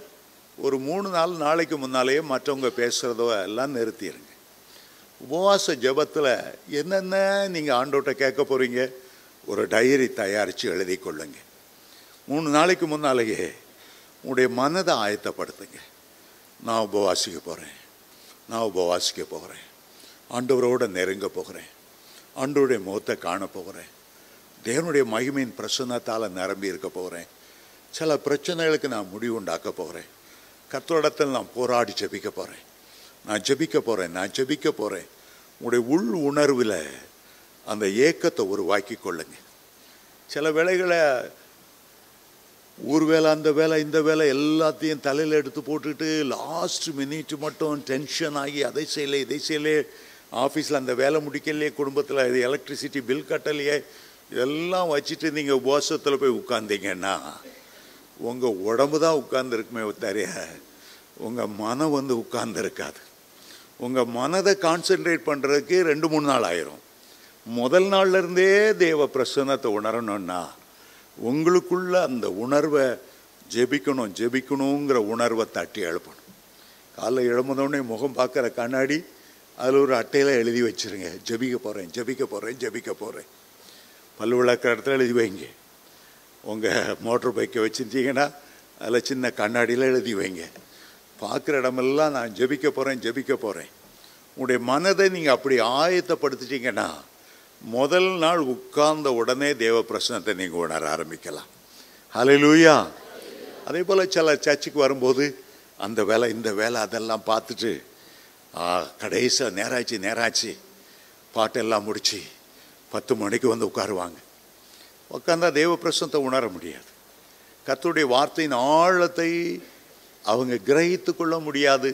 ஒரு 3-4 நாளைக்கு முன்னாலேயே மற்றவங்க பேசுகிறதோ எல்லாம் நிறுத்திடுங்க. உபவாச ஜெபத்தில் என்னென்ன நீங்கள் ஆண்டவர்கிட்ட கேட்க போகிறீங்க ஒரு டைரி தயாரித்து எழுதி கொள்ளுங்க. 3 நாளைக்கு முன்னாலேயே உங்களுடைய மனதை ஆயத்தப்படுத்துங்க. நான் உபவாசிக்க போகிறேன், நான் உபவாசிக்க போகிறேன், ஆண்டவரோடு நெருங்க போகிறேன், ஆண்டவருடைய முகத்தை காண போகிறேன், தேவனுடைய மகிமையின் பிரசன்னத்தால் நிரம்பி இருக்க போகிறேன், சில பிரச்சனைகளுக்கு நான் முடிவு உண்டாக்க போகிறேன், கர்த்தரிடத்தில் நான் போராடி ஜெபிக்க போகிறேன், நான் ஜெபிக்க போகிறேன், நான் ஜெபிக்க போகிறேன். உங்களுடைய உள் உணர்வில் அந்த ஏக்கத்தை உருவாக்கி கொள்ளுங்க. சில வேளைகளை ஊர் வேலை, அந்த வேலை, இந்த வேலை எல்லாத்தையும் தலையில் எடுத்து போட்டுட்டு லாஸ்ட் மினிட் மட்டும் டென்ஷன் ஆகி அதை செய்யலை, இதை செய்யலே, ஆஃபீஸில் அந்த வேலை முடிக்கலையே, குடும்பத்தில் இது எலக்ட்ரிசிட்டி பில் கட்டலையே, இதெல்லாம் வச்சுட்டு நீங்கள் உபவாசத்தில் போய் உட்கார்ந்தீங்கன்னா உங்கள் உடம்பு தான் உட்கார்ந்துருக்குமே தவிர உங்கள் மனம் உட்கார்ந்துருக்காது. உங்கள் மனதை கான்சென்ட்ரேட் பண்ணுறதுக்கு 2-3 நாள் ஆயிரும். முதல் நாள்லேருந்தே தேவ பிரசன்னத்தை உணரணும்னா உங்களுக்குள்ள அந்த உணர்வை ஜெபிக்கணுங்கிற உணர்வை தட்டி எழுப்பணும். காலைல எழும்புனோடனே முகம் பார்க்குற கண்ணாடி அதில் ஒரு அட்டையில் எழுதி வச்சுருங்க, ஜெபிக்க போகிறேன், ஜெபிக்க போகிறேன், ஜெபிக்க போகிறேன். பல்லு விளக்குற இடத்துல எழுதி வைங்க. உங்கள் மோட்டர் பைக்கை வச்சுருந்தீங்கன்னா அதில் சின்ன கண்ணாடியில் எழுதி வைங்க. பார்க்குற இடமெல்லாம் நான் ஜெபிக்க போகிறேன், ஜெபிக்க போகிறேன். உங்களுடைய மனதை நீங்கள் அப்படி ஆயத்தப்படுத்திட்டீங்கன்னா முதல் நாள் உட்கார்ந்த உடனே தேவ பிரசன்னத்தை நீங்கள் உணர ஆரம்பிக்கலாம். ஹல்லேலூயா. அதே போல் சில சர்ச்சுக்கு வரும்போது அந்த வேலை, இந்த வேலை, அதெல்லாம் பார்த்துட்டு கடைசியாக நேராச்சு பாட்டெல்லாம் முடித்து 10 மணிக்கு உட்காருவாங்க. உட்காந்தா தேவ பிரசன்னத்தை உணர முடியாது. கர்த்தருடைய வார்த்தையின் ஆழத்தை அவங்க கிரகித்து கொள்ள முடியாது.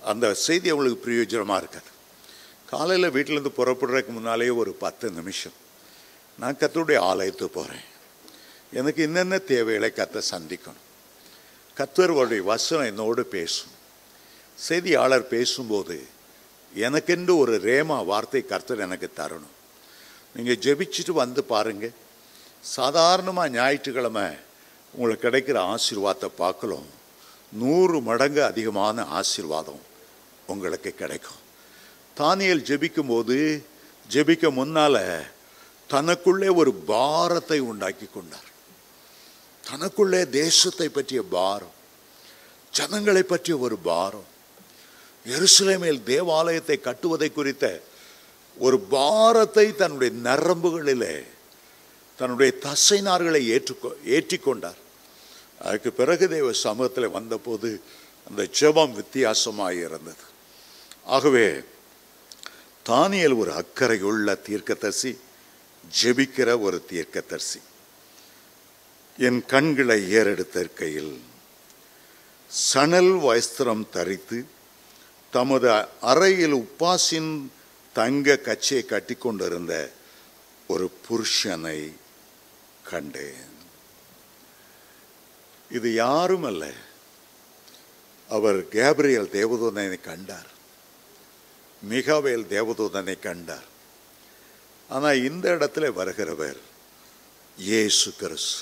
அந்த செய்தி அவங்களுக்கு பிரயோஜனமாக இருக்காது. காலையில் வீட்டிலேருந்து புறப்படுறதுக்கு முன்னாலேயே ஒரு 10 நிமிஷம் நான் கர்த்தருடைய ஆலயத்துக்கு போகிறேன், எனக்கு என்னென்ன தேவைகளை கர்த்தர் சந்திக்கணும், கர்த்தருடைய வசனம் என்னோடு பேசும். செய்தியாளர் பேசும்போது எனக்கென்று ஒரு ரேமா வார்த்தை கர்த்தர் எனக்கு தரணும். நீங்கள் ஜெபிச்சுட்டு வந்து பாருங்கள், சாதாரணமாக ஞாயிற்றுக்கிழமை உங்களுக்கு கிடைக்கிற ஆசீர்வாதத்தை பார்க்கலாம், 100 மடங்கு அதிகமான ஆசீர்வாதம் உங்களுக்கு கிடைக்கும். தானியேல் ஜெபிக்கும்போது, ஜெபிக்க முன்னால் தனக்குள்ளே ஒரு பாரத்தை உண்டாக்கி கொண்டார். தனக்குள்ளே தேசத்தை பற்றிய பாரம், ஜனங்களை பற்றிய ஒரு பாரம், எருசலேமில் தேவாலயத்தை கட்டுவதை குறித்த ஒரு பாரத்தை தன்னுடைய நரம்புகளிலே, தன்னுடைய தசை நார்களை ஏற்றிக்கொண்டார். அதுக்கு பிறகு தேவ சமூகத்தில் வந்தபோது அந்த ஜெபம் வித்தியாசமாக இருந்தது. ஆகவே தானியேல் ஒரு அக்கறையுள்ள தீர்க்கதரிசி, ஜெபிக்கிற ஒரு தீர்க்கதரிசி. என் கண்களை ஏறெடுத்திருக்கையில் சணல் வஸ்திரம் தரித்து தமது அறையில் உப்பாசின் தங்க கச்சையை கட்டி கொண்டிருந்த ஒரு புருஷனை கண்டேன். இது யாரும் அல்ல, அவர் கேப்ரியல் தேவதூதனை கண்டார், மிகாவேல் தேவதூதனை கண்டார். ஆனால் இந்த இடத்துல வருகிறவர் இயேசு கிறிஸ்து.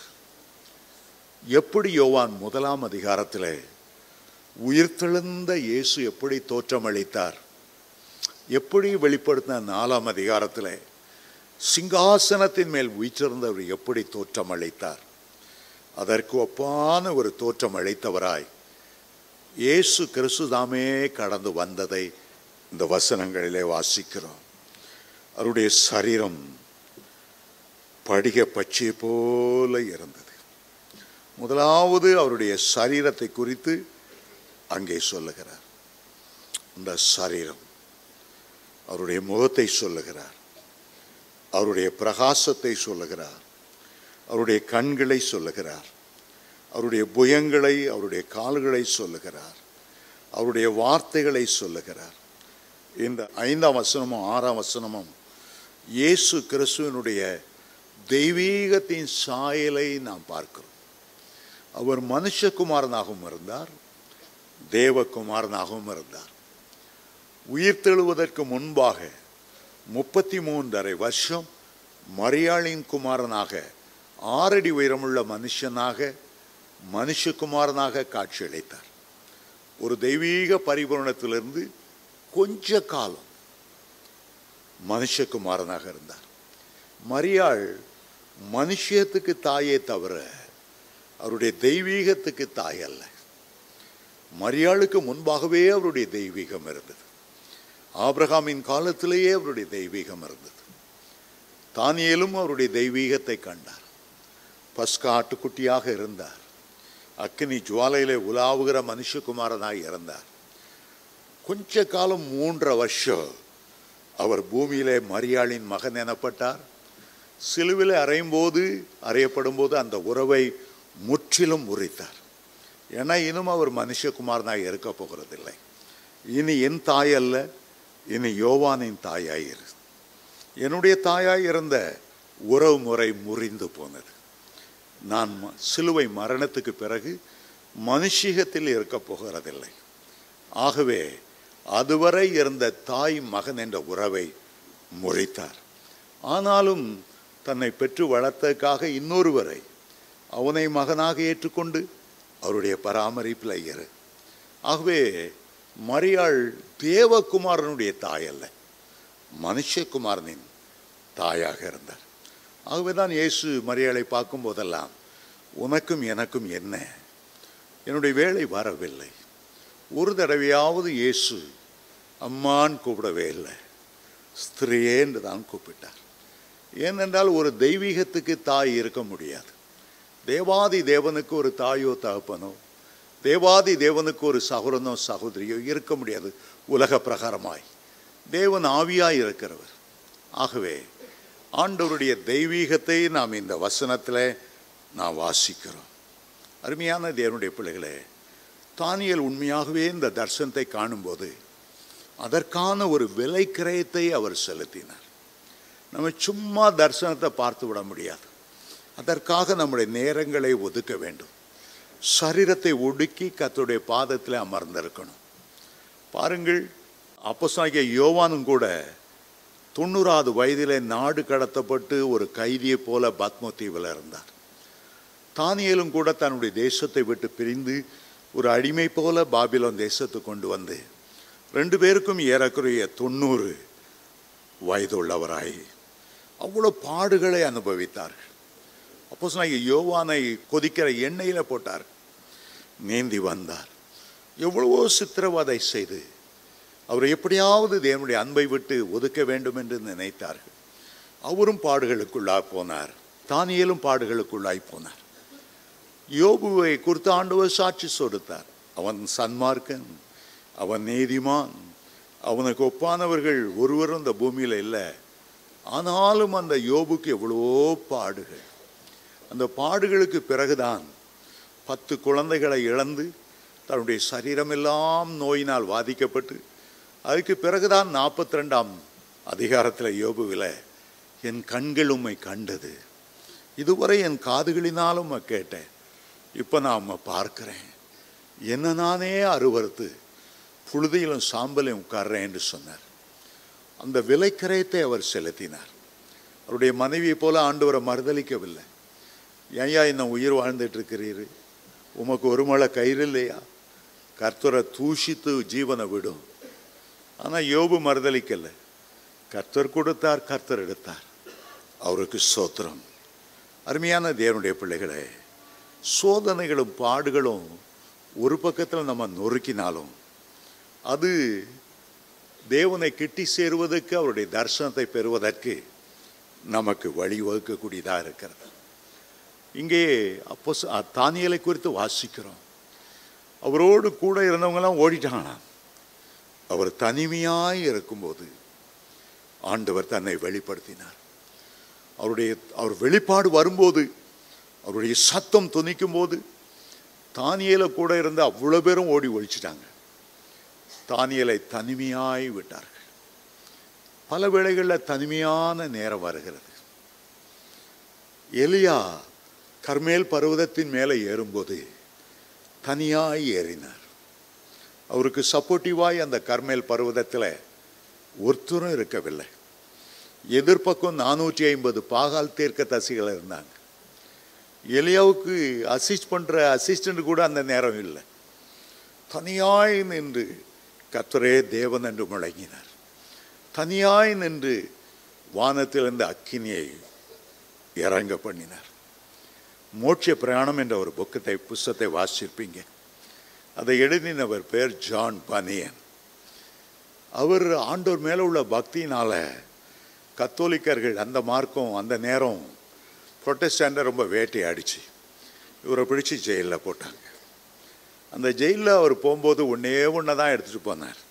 எப்படி யோவான் 1ஆம் அதிகாரத்தில் உயிர்த்தெழுந்த இயேசு எப்படி தோற்றமளித்தார், எப்படி வெளிப்படுத்தின 4ஆம் அதிகாரத்தில் சிங்காசனத்தின் மேல் வீற்றிருந்தவர் எப்படி தோற்றமளித்தார், அதற்கு ஒப்பான ஒரு தோற்றம் அளித்தவராய் இயேசு கிறிஸ்து தாமே கடந்து வந்ததை இந்த வசனங்களிலே வாசிக்கிறோம். அவருடைய சரீரம் படிக பச்சை போல இருந்தது. முதலாவது அவருடைய சரீரத்தை குறித்து அங்கே சொல்லுகிறார். அந்த சரீரம், அவருடைய முகத்தை சொல்லுகிறார், அவருடைய பிரகாசத்தை சொல்லுகிறார், அவருடைய கண்களை சொல்லுகிறார், அவருடைய புயங்களை, அவருடைய கால்களை சொல்லுகிறார், அவருடைய வார்த்தைகளை சொல்லுகிறார். இந்த 5ஆம் வசனமும் 6ஆம் வசனமும் இயேசு கிறிஸ்துவினுடைய தெய்வீகத்தின் சாயலை நாம் பார்க்கிறோம். அவர் மனுஷகுமாரனாகவும் இருந்தார், தேவகுமாரனாகவும் இருந்தார். உயிர்த்தெழுவதற்கு முன்பாக 33.5 வருஷம் மரியாளின் குமாரனாக 6 அடி உயரமுள்ள மனுஷனாக, மனுஷகுமாரனாக காட்சியளித்தார். ஒரு தெய்வீக பரிபூரணத்திலிருந்து கொஞ்ச காலம் மனுஷகுமாரனாக இருந்தார். மரியாள் மனுஷத்துக்கு தாயே தவிர அவருடைய தெய்வீகத்துக்கு தாய் அல்ல. மரியாளுக்கு முன்பாகவே அவருடைய தெய்வீகம் இருந்தது. ஆபிரகாமின் காலத்திலேயே அவருடைய தெய்வீகம் இருந்தது. தானியேலும் அவருடைய தெய்வீகத்தை கண்டார். பஸ்கா ஆட்டுக்குட்டியாக இருந்தார். அக்கினி ஜுவாலையிலே உலாவுகிற மனுஷகுமாரனாய் இருந்தார். கொஞ்ச காலம் 3.5 வருஷம் அவர் பூமியிலே மரியாளின் மகன் எனப்பட்டார். சிலுவிலே அறையப்படும் போது அந்த உறவை முற்றிலும் முறித்தார். ஏன்னா இன்னும் அவர் மனுஷகுமாரனாய் இருக்க போகிறதில்லை. இனி என் தாய் அல்ல, இனி யோவானின் தாயாயிரு. என்னுடைய தாயாய் இருந்த உறவு முறை முறிந்து போனது. நான் சிலுவை மரணத்துக்கு பிறகு மனுஷீகத்தில் இருக்க போகிறதில்லை. ஆகவே அதுவரை இருந்த தாய் மகன் என்ற உறவை முறித்தார். ஆனாலும் தன்னை பெற்று வளர்த்ததுக்காக இன்னொருவரை அவனை மகனாக ஏற்றுக்கொண்டு அவருடைய பராமரிப்பில் இரு. ஆகவே மரியாள் தேவகுமாரனுடைய தாய் அல்ல, மனுஷகுமாரனின் தாயாக இருந்தார். ஆகவே தான் இயேசு மரியாளை பார்க்கும் போதெல்லாம், உனக்கும் எனக்கும் என்ன, என்னுடைய வேலை வரவில்லை. ஒரு தடவையாவது இயேசு அம்மான்னு கூப்பிடவே இல்லை, ஸ்திரீயே என்று தான் கூப்பிட்டார். ஏனென்றால் ஒரு தெய்வீகத்துக்கு தாய் இருக்க முடியாது. தேவாதி தேவனுக்கு ஒரு தாயோ தகப்பனோ, தேவாதி தேவனுக்கு ஒரு சகோதரனோ சகோதரியோ இருக்க முடியாது உலக பிரகாரமாய். தேவன் ஆவியாய் இருக்கிறவர். ஆகவே ஆண்டவருடைய தெய்வீகத்தை நாம் இந்த வசனத்தில் நாம் வாசிக்கிறோம். அருமையான தேவனுடைய பிள்ளைகளே, தானியேல் உண்மையாகவே இந்த தரிசனத்தை காணும்போது அதற்கான ஒரு விலை கிரயத்தை அவர் செலுத்தினார். நம்ம சும்மா தரிசனத்தை பார்த்து விட முடியாது. அதற்காக நம்முடைய நேரங்களை ஒதுக்க வேண்டும். சரீரத்தை ஒடுக்கி கர்த்தருடைய பாதத்தில் அமர்ந்திருக்கணும். பாருங்கள், அப்போஸ்தலனாகிய யோவானும் கூட 90வது வயதிலே நாடு கடத்தப்பட்டு ஒரு கைதியை போல பத்மோ தீவில் இருந்தார். தானியேலும் கூட தன்னுடைய தேசத்தை விட்டு பிரிந்து ஒரு அடிமை போல பாபிலோன் தேசத்துக்கு கொண்டு வந்து 2 பேருக்கும் ஏறக்குறைய 90 வயது உள்ளவராய் அவ்வளோ பாடுகளை அனுபவித்தார்கள். அப்போஸ்தலனாகிய யோவானை கொதிக்கிற எண்ணெயில் போட்டார், நீந்தி வந்தார். எவ்வளவோ சித்திரவதை செய்து அவரை எப்படியாவது தேவனுடைய அன்பை விட்டு ஒதுக்க வேண்டும் என்று நினைத்தார்கள். அவரும் பாடுகளுக்குள்ளாய் போனார், தானியேலும் பாடுகளுக்குள்ளாய் போனார். யோபுவை குறித்து ஆண்டவர் சாட்சி கொடுத்தார். அவன் சன்மார்க்கன், அவன் நீதிமான், அவனுக்கு ஒப்பானவர்கள் ஒருவரும் இந்த பூமியில் இல்லை. ஆனாலும் அந்த யோபுக்கு எவ்வளவோ பாடுகள். அந்த பாடுகளுக்கு பிறகுதான் 10 குழந்தைகளை இழந்து தன்னுடைய சரீரமெல்லாம் நோயினால் பாதிக்கப்பட்டு, அதுக்கு பிறகுதான் 42ஆம் அதிகாரத்தில் யோபுவில், என் கண்கள் உம்மை கண்டது, இதுவரை என் காதுகளினாலும் கேட்டேன், இப்போ நான் பார்க்கிறேன், என்ன நானே அருவறுத்து புழுதியிலும் சாம்பலையும் உட்கார்றேன் என்று சொன்னார். அந்த விலைக்கரையத்தை அவர் செலுத்தினார். அவருடைய மனைவியை போல ஆண்டவரை மறுதளிக்கவில்லை. ஏயா இன்னும் உயிர் வாழ்ந்துட்டு இருக்கிறீரு, உமக்கு ஒரு மழை கயிறு இல்லையா, கர்த்தரை தூஷித்து ஜீவனை விடும். ஆனால் யோபு மறுதளிக்கலை. கர்த்தர் கொடுத்தார், கர்த்தர் எடுத்தார், அவருக்கு ஸ்தோத்திரம். அருமையான தேவனுடைய பிள்ளைகளே, சோதனைகளும் பாடுகளும் ஒரு பக்கத்தில் நம்ம நொறுக்கினாலும் அது தேவனை கிட்டி சேருவதற்கு, அவருடைய தரிசனத்தை பெறுவதற்கு நமக்கு வழிவகுக்கக்கூடியதாக இருக்கிறது. இங்கே அப்போ தானியேலை குறித்து வாசிக்கிறோம். அவரோடு கூட இருந்தவங்கெல்லாம் ஓடிட்டாங்களாம். அவர் தனிமையாய் இருக்கும்போது ஆண்டவர் தன்னை வெளிப்படுத்தினார். அவர் வெளிப்பாடு வரும்போது, அவருடைய சத்தம் துணிக்கும் போது தானியேல கூட இருந்த அவ்வளோ பேரும் ஓடி ஒழிச்சிட்டாங்க. தானியேலை தனிமையாய் விட்டார்கள். பல வேளைகளில் தனிமையான நேரம் வருகிறது. எலியா கர்மேல் பர்வதத்தின் மேலே ஏறும்போது தனியாய் ஏறினார். அவருக்கு சப்போர்ட்டிவாய் அந்த கர்மேல் பர்வதத்தில் ஒருத்தரும் இருக்கவில்லை. எதிர்பக்கம் 450 பாகால் தீர்க்க தரிசிகள் இருந்தாங்க. எலியாவுக்கு அசிஸ்ட் பண்ணுற அசிஸ்டண்ட் கூட அந்த நேரம் இல்லை. தனியாய் நின்று கர்த்தரே தேவன் என்று முழங்கினார். தனியாய் நின்று வானத்திலிருந்து அக்கினியை இறங்க பண்ணினார். மோட்ச பிரயாணம் என்ற ஒரு புஸ்தகத்தை வாசிச்சிருப்பீங்க. அதை எழுதினவர் பேர் ஜான் பனியன். அவர் ஆண்டவர் மேலே உள்ள பக்தியினால கத்தோலிக்கர்கள் அந்த மார்க்கம் அந்த நேரம் புரொட்டஸ்டண்டை ரொம்ப வேட்டையாடிச்சு. இவரை பிடிச்சி ஜெயிலில் போட்டாங்க. அந்த ஜெயிலில் அவர் போகும்போது ஒன்றே தான் எடுத்துகிட்டு போனார்,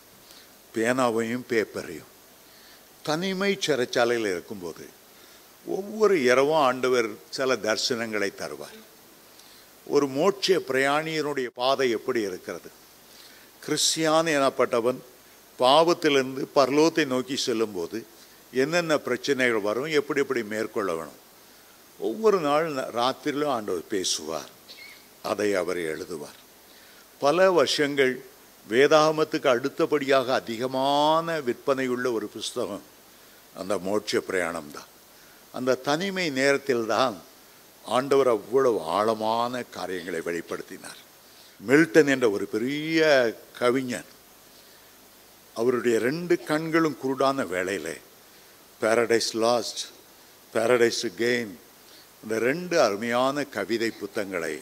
பேனாவையும் பேப்பரையும். தனிமை சிறைச்சாலையில் இருக்கும்போது ஒவ்வொரு இரவும் ஆண்டவர் சில தரிசனங்களை தருவார். ஒரு மோட்ச பிரயாணியனுடைய பாதை எப்படி இருக்கிறது? கிறிஸ்டியான் எனப்பட்டவன் பாவத்திலிருந்து பரலோகத்தை நோக்கி செல்லும்போது என்னென்ன பிரச்சனைகள் வரும், எப்படி எப்படி மேற்கொள்ள வேணும், ஒவ்வொரு நாள் ராத்திரிலும் ஆண்டவர் பேசுவார். அதை அவர் எழுதுவார். பல வருஷங்கள் வேதாகமத்துக்கு அடுத்தபடியாக அதிகமான விற்பனையுள்ள ஒரு புஸ்தகம் அந்த மோட்ச பிரயாணம் தான். அந்த தனிமை நேரத்தில் தான் ஆண்டவர் அவ்வளவு ஆழமான காரியங்களை வெளிப்படுத்தினார். மில்டன் என்ற ஒரு பெரிய கவிஞன், அவருடைய 2 கண்களும் குருடான வேளையில் பாரடைஸ் லாஸ்ட், பாரடைஸ் கெயின், இந்த 2 அருமையான கவிதை புத்தகங்களை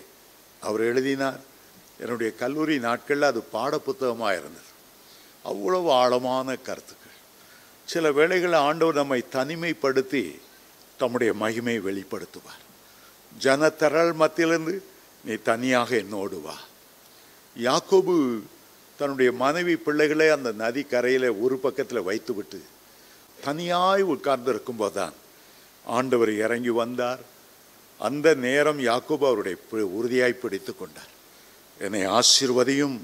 அவர் எழுதினார். என்னுடைய கல்லூரி நாட்களில் அது பாட புத்தகமாக இருந்தது. அவ்வளவு ஆழமான கருத்துக்கள். சில வேளைகளில் ஆண்டவர் நம்மை தனிமைப்படுத்தி தம்முடைய மகிமை வெளிப்படுத்துவார். ஜனத்தரள் மத்தியிலிருந்து நீ தனியாக என்னோடு வா. யாக்கோபு தன்னுடைய மனைவி பிள்ளைகளை அந்த நதி கரையில் ஒரு பக்கத்தில் வைத்துவிட்டு தனியாய் உட்கார்ந்து இருக்கும்போது தான் ஆண்டவர் இறங்கி வந்தார். அந்த நேரம் யாக்கோபு அவருடைய உறுதியாய் பிடித்து கொண்டார். என்னை ஆசீர்வதியும்,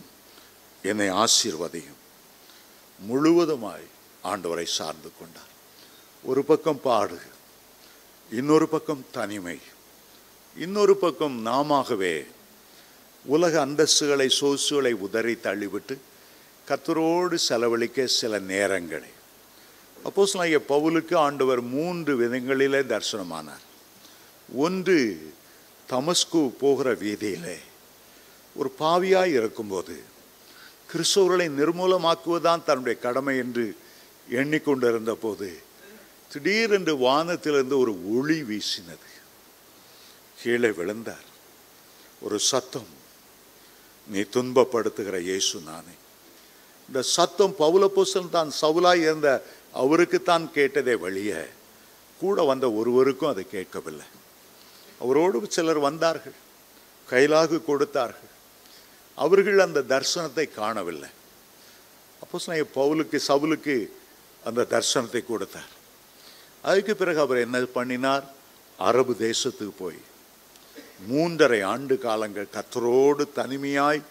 என்னை ஆசீர்வதியும். முழுவதுமாய் ஆண்டவரை சார்ந்து கொண்டார். ஒரு பக்கம் பாடு, இன்னொரு பக்கம் தனிமை, இன்னொரு பக்கம் நாமாகவே உலக அந்தஸ்துகளை சொகுசுகளை உதறி தள்ளிவிட்டு கர்த்தரோடு செலவழிக்க சில நேரங்களை. அப்போஸ்தலனாகிய பவுலுக்கு ஆண்டவர் 3 விதங்களிலே தரிசனமானார். ஒன்று, தமஸ்கு போகிற வீதியிலே ஒரு பாவியாய் இருக்கும்போது கிறிஸ்தவர்களை நிர்மூலமாக்குவதுதான் தன்னுடைய கடமை என்று எண்ணிக்கொண்டிருந்த போது திடீரென்று வானத்திலிருந்து ஒரு ஒளி வீசினது. கீழே விழுந்தார். ஒரு சத்தம், நீ துன்பப்படுத்துகிற இயேசு நானே. இந்த சத்தம் பவுலப்போஸ்தலன் தான் சவுலாய் இருந்த அவருக்குத்தான் கேட்டதே வழிய கூட வந்த ஒருவருக்கும் அதை கேட்கவில்லை. அவரோடு சிலர் வந்தார்கள், கைலாகு கொடுத்தார்கள். அவர்கள் அந்த தரிசனத்தை காணவில்லை. அப்போஸ்தலனாகிய சவுலுக்கு அந்த தரிசனத்தை கொடுத்தார். அதுக்கு பிறகு அவர் என்ன பண்ணினார்? அரபு தேசத்துக்கு போய் 3.5 ஆண்டு காலங்கள் கர்த்தரோடு தனிமையாய்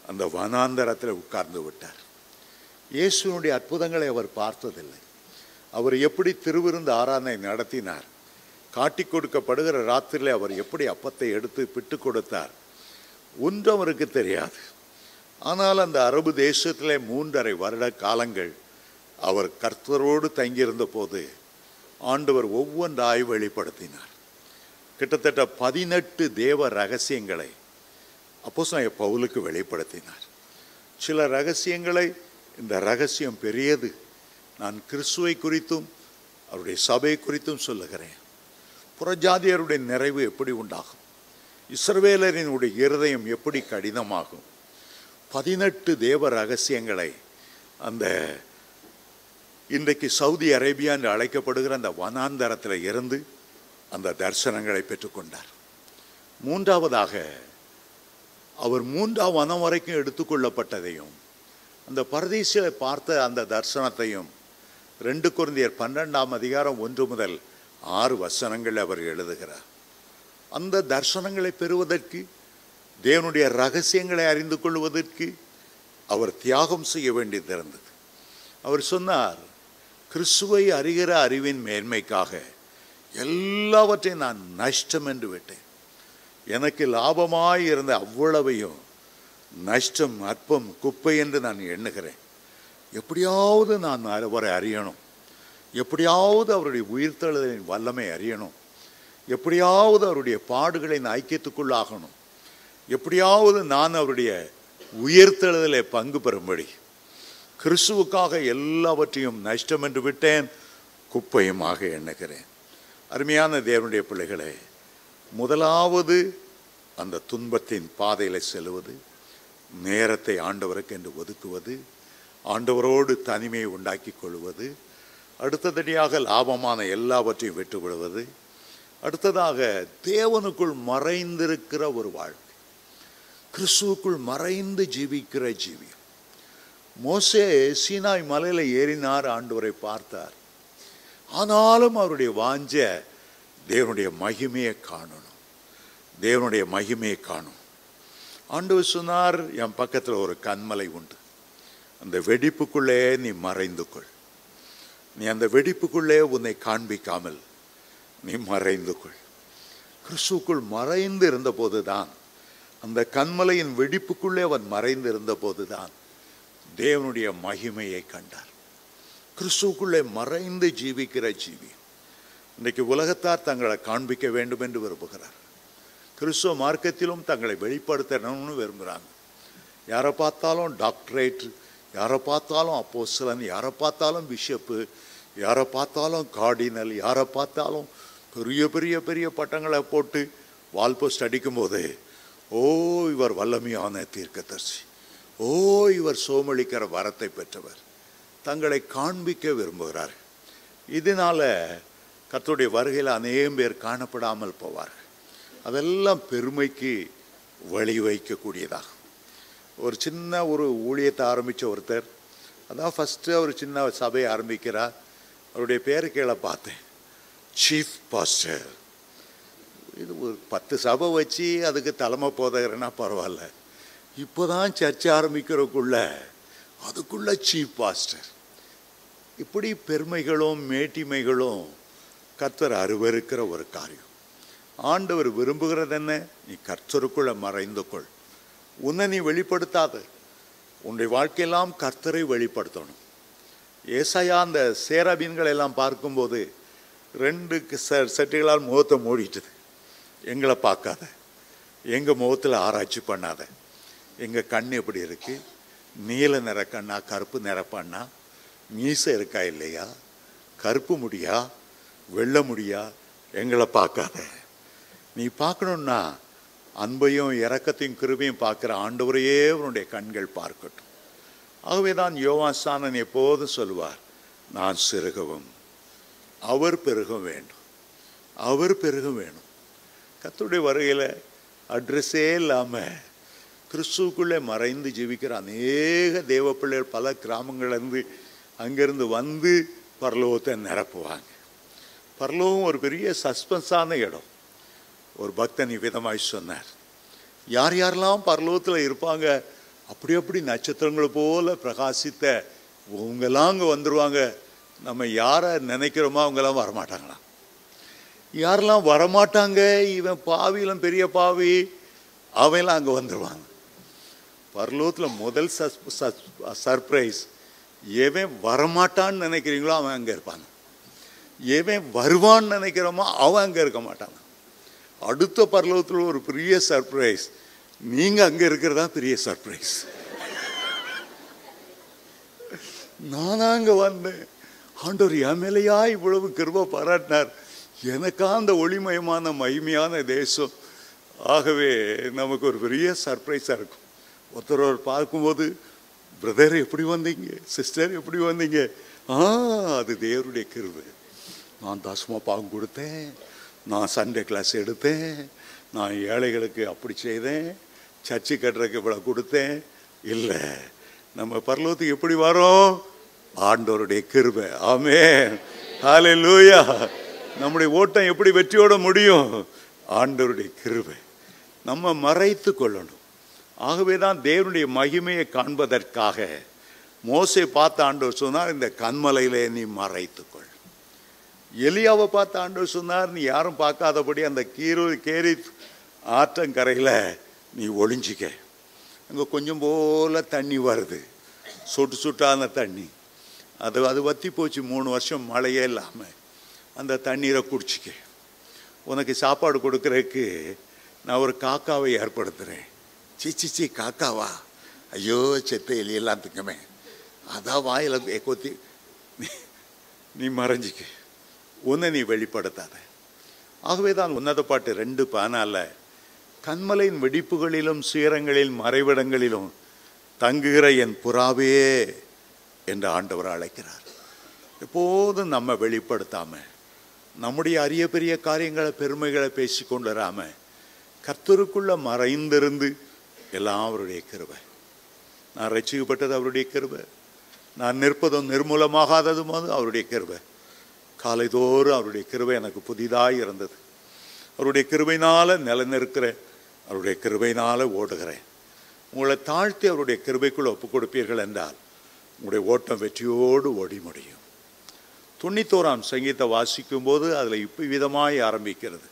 அந்த வனாந்தரத்தில் உட்கார்ந்து விட்டார். இயேசுனுடைய அற்புதங்களை அவர் பார்த்ததில்லை. அவர் எப்படி திருவிருந்து ஆராதனை நடத்தினார், காட்டி கொடுக்கப்படுகிற ராத்திரியில் அவர் எப்படி அப்பத்தை எடுத்து பிட்டு கொடுத்தார், ஒன்றும் அவருக்கு தெரியாது. ஆனால் அந்த அரபு தேசத்திலே 3.5 வருட காலங்கள் அவர் கர்த்தரோடு தங்கியிருந்த போது ஆண்டவர் ஒவ்வொன்றாய் வெளிப்படுத்தினார். கிட்டத்தட்ட 18 தேவ ரகசியங்களை அப்போஸ்தலனாகிய பவுலுக்கு வெளிப்படுத்தினார். சில ரகசியங்களை, இந்த ரகசியம் பெரியது, நான் கிறிஸ்துவை குறித்தும் அவருடைய சபை குறித்தும் சொல்லுகிறேன். புறஜாதியருடைய நிறைவு எப்படி உண்டாகும், இஸ்ரவேலரினுடைய இருதயம் எப்படி கடினமாகும், 18 தேவ ரகசியங்களை அந்த இன்றைக்கு சவுதி அரேபியா என்று அழைக்கப்படுகிற அந்த வனாந்தரத்தில் இருந்து அந்த தரிசனங்களை பெற்றுக்கொண்டார். மூன்றாவதாக அவர் 3ஆம் வனம் வரைக்கும் எடுத்துக்கொள்ளப்பட்டதையும் அந்த பரதீசில பார்த்த அந்த தரிசனத்தையும் 2 கொரிந்தியர் 12ஆம் அதிகாரம் 1 முதல் 6 வசனங்கள் அவர் எழுதுகிறார். அந்த தரிசனங்களை பெறுவதற்கு, தேவனுடைய ரகசியங்களை அறிந்து கொள்வதற்கு அவர் தியாகம் செய்ய வேண்டியது இருந்தது. அவர் சொன்னார், கிறிஸ்துவை அறிகிற அறிவின் மேன்மைக்காக எல்லாவற்றையும் நான் நஷ்டம் என்று விட்டேன். எனக்கு லாபமாய் இருந்த அவ்வளவையும் நஷ்டம், அற்பம், குப்பை என்று நான் எண்ணுகிறேன். எப்படியாவது நான் அவரை அறியணும், எப்படியாவது அவருடைய உயிர்த்தெழுதலின் வல்லமை அறியணும், எப்படியாவது அவருடைய பாடுகளின் ஐக்கியத்துக்குள்ளாகணும், எப்படியாவது நான் அவருடைய உயிர்த்தெழுதலை பங்கு பெறும்படி கிறிஸ்துவுக்காக எல்லாவற்றையும் நஷ்டம் என்று விட்டேன், குப்பையுமாக எண்ணுகிறேன். அருமையான தேவனுடைய பிள்ளைகளே, முதலாவது அந்த துன்பத்தின் பாதையில் செல்வது, நேரத்தை ஆண்டவருக்கு என்று ஒதுக்குவது, ஆண்டவரோடு தனிமையை உண்டாக்கி கொள்வது, அடுத்ததடியாக லாபமான எல்லாவற்றையும் விட்டுவிடுவது, அடுத்ததாக தேவனுக்குள் மறைந்திருக்கிற ஒரு வாழ்க்கை, கிறிஸ்துவுக்குள் மறைந்து ஜீவிக்கிற ஜீவியம். மோசே சீனாய் மலையில் ஏறினார், ஆண்டவரை பார்த்தார். ஆனாலும் அவருடைய வாஞ்ச தேவனுடைய மகிமையை காணணும், தேவனுடைய மகிமையை காணும். ஆண்டவர் சொன்னார், என் பக்கத்தில் ஒரு கன்மலை உண்டு, அந்த வெடிப்புக்குள்ளே நீ மறைந்து கொள். நீ அந்த வெடிப்புக்குள்ளே உன்னை காண்பிக்காமல் நீ மறைந்து கொள். கிறிஸ்துவுக்குள் மறைந்து இருந்த போதுதான், அந்த கன்மலையின் வெடிப்புக்குள்ளே அவன் மறைந்து இருந்த போதுதான் தேவனுடைய மகிமையை கண்டார். கிறிஸ்துவுக்குள்ளே மறைந்து ஜீவிக்கிற ஜீவி. இன்றைக்கு உலகத்தார் தங்களை காண்பிக்க வேண்டும் என்று விரும்புகிறார். கிறிஸ்துவ மார்க்கத்திலும் தங்களை வெளிப்படுத்தணும்னு விரும்புகிறாங்க. யாரை பார்த்தாலும் டாக்டரேட், யாரை பார்த்தாலும் அப்போஸ்தலன், யாரை பார்த்தாலும் பிஷப்பு, யாரை பார்த்தாலும் கார்டினல், யாரை பார்த்தாலும் பெரிய பெரிய பெரிய பட்டங்களை போட்டு வால் போஸ்ட் அடிக்கும்போது, ஓ இவர் வல்லமையான தீர்க்கதரிசி, ஓ இவர் சோமளிக்கிற வரத்தை பெற்றவர், தங்களை காண்பிக்க விரும்புகிறார். இதனால கர்த்தருடைய வருகையில் அநேகம் பேர் காணப்படாமல் போவார்கள். அதெல்லாம் பெருமைக்கு வழி வைக்கக்கூடியதாகும். ஒரு சின்ன ஒரு ஊழியத்தை ஆரம்பித்த ஒருத்தர், அதான் ஃபஸ்ட்டு அவர் சின்ன சபையை ஆரம்பிக்கிறார். அவருடைய பேரு கீழே பார்த்தேன், சீஃப் பாஸ்டர். இது ஒரு 10 சபை வச்சு அதுக்கு தலைமை போதகர்னா பரவாயில்ல, இப்போ தான் சர்ச்சை ஆரம்பிக்கிறதுக்குள்ள அதுக்குள்ள சீஃப் பாஸ்டர். இப்படி பெருமைகளும் மேட்டிமைகளும் கர்த்தர் அருவருக்கிற ஒரு காரியம். ஆண்டவர் விரும்புகிறது என்ன? நீ கர்த்தருக்குள்ள மறைந்து கொள், உன்னை நீ வெளிப்படுத்தாத. உன்னுடைய வாழ்க்கையெல்லாம் கர்த்தரை வெளிப்படுத்தணும். ஏசாயா அந்த சேராபீன்களை எல்லாம் பார்க்கும்போது 2 செட்டுகளால் முகத்தை மூடிட்டுது. எங்களை பார்க்காத, எங்கள் முகத்தில் ஆராய்ச்சி பண்ணாத, எங்கள் கண் எப்படி இருக்குது, நீல நிற கண்ணா, கருப்பு நிறப்பண்ணா, மீசை இருக்கா இல்லையா, கருப்பு முடியா, வெள்ளை முடியா, எங்களை பார்க்காத. நீ பார்க்கணுன்னா அன்பையும் இரக்கத்தையும் கிருபையும் பார்க்குற ஆண்டவரையே உன்னுடைய கண்கள் பார்க்கட்டும். ஆகவே தான் யோவான் ஸ்நானன் எப்போதும் சொல்லுவார், நான் சிறுகவும் அவர் பெருக வேண்டும், அவர் பெருக வேணும். கர்த்தருடைய வருகையில் அட்ரஸே இல்லாமல் கிறிஸ்துவுக்குள்ளே மறைந்து ஜீவிக்கிற அநேக தேவ பிள்ளைகள் பல கிராமங்கள்லேருந்து அங்கேருந்து வந்து பரலோகத்தை நிரப்புவாங்க. பரலோகம் ஒரு பெரிய சஸ்பென்ஸான இடம். ஒரு பக்தன் விதமாய் சொன்னார், யார் யாரெல்லாம் பரலோகத்தில் இருப்பாங்க, அப்படி அப்படி நட்சத்திரங்கள் போல பிரகாசித்த அவங்கெல்லாம் அங்கே வந்துடுவாங்க. நம்ம யாரை நினைக்கிறோமோ அவங்கெல்லாம் வரமாட்டாங்களாம். யாரெல்லாம் வரமாட்டாங்க, இவன் பாவிலாம் பெரிய பாவி, அவெல்லாம் அங்கே வந்துடுவாங்க. பரலோகத்தில் முதல் சர்ப்ரைஸ், எவன் வரமாட்டான்னு நினைக்கிறீங்களோ அவன் அங்கே இருப்பாங்க, எவன் வருவான்னு நினைக்கிறோமோ அவன் அங்கே இருக்க மாட்டாங்க. அடுத்த பரலோகத்தில் ஒரு பெரிய சர்ப்ரைஸ், நீங்கள் அங்கே இருக்கிறதா பெரிய சர்ப்ரைஸ். நானாக அங்கே வந்தேன், ஆண்டவர் என் மேலையா இவ்வளவு கிருபை பாராட்டினார், எனக்கா அந்த ஒளிமயமான மகிமையான தேசம். ஆகவே நமக்கு ஒரு பெரிய சர்ப்ரைஸாக இருக்கும். ஒருத்தர் பார்க்கும்போது, பிரதர் எப்படி வந்தீங்க, சிஸ்டர் எப்படி வந்தீங்க? அது தேவனுடைய கிருபை. நான் தசம பாகம் கொடுத்தேன், நான் சண்டே கிளாஸ் எடுத்தேன், நான் ஏழைகளுக்கு அப்படி செய்தேன், சர்ச்சு கட்டுறதுக்கு இவ்வளோ கொடுத்தேன். இல்லை, நம்ம பரலோகத்துக்கு எப்படி வரோம்? ஆண்டவருடைய கிருபை. ஆமென், ஹல்லேலூயா. நம்முடைய ஓட்டம் எப்படி வெற்றியோட முடியும்? ஆண்டவருடைய கிருபை. நம்ம மறைத்து கொள்ளணும். ஆகவே தான் தேவனுடைய மகிமையை காண்பதற்காக மோசே பார்த்த ஆண்டவர் சொன்னார், இந்த கன்மலையிலே நீ மறைத்துக்கொள். எலியாவை பார்த்த ஆண்டவர் சொன்னார், நீ யாரும் பார்க்காதபடி அந்த கேரி ஆற்றங்கரையில் நீ ஒளிஞ்சிக்க. அங்கே கொஞ்சம் போல தண்ணி வருது, சொட்டு சொட்டான தண்ணி. அது வற்றி போச்சு, 3 வருஷம் மழையே இல்லாமல். அந்த தண்ணீரை குடிச்சிக்க. உனக்கு சாப்பாடு கொடுக்குறதுக்கு நான் ஒரு காக்காவை ஏற்படுத்துகிறேன். சீச்சி காக்காவா? ஐயோ, செத்த எலியெல்லாம் திங்கமே, அதான் வாயில் கொத்தி நீ மறைஞ்சிக்க, உன்னை நீ வெளிப்படுத்தாத. ஆகவே தான் உன்னத பாட்டு 2:14, கண்மலையின் வெடிப்புகளிலும் சீரங்களில் மறைவிடங்களிலும் தங்குகிற என் புறாவே என்று ஆண்டவர் அழைக்கிறார். எப்போதும் நம்ம வெளிப்படுத்தாம, நம்முடைய அரிய பெரிய காரியங்களை பெருமைகளை பேசி கொண்டு வராம, கர்த்தருக்குள்ள மறைந்திருந்து எல்லாம் அவருடைய கிருபை. நான் ரட்சிக்கப்பட்டது அவருடைய கிருபை, நான் நிற்பதும் நிர்மூலமாகாததும் அவருடைய கிருபை. காலைதோறும் அவருடைய கிருபை எனக்கு புதிதாக இருந்தது. அவருடைய கிருபையினால நிலைநிற்கிறேன், அவருடைய கிருபையினால ஓடுகிறேன். உங்களை தாழ்த்தி அவருடைய கிருபைக்குள் ஒப்புக் கொடுப்பீர்கள் என்றால் உங்களுடைய ஓட்டம் வெற்றியோடு ஓடி முடியும். 91ஆம் சங்கீதத்தை வாசிக்கும் போது அதில் இப்போ விதமாய் ஆரம்பிக்கிறது,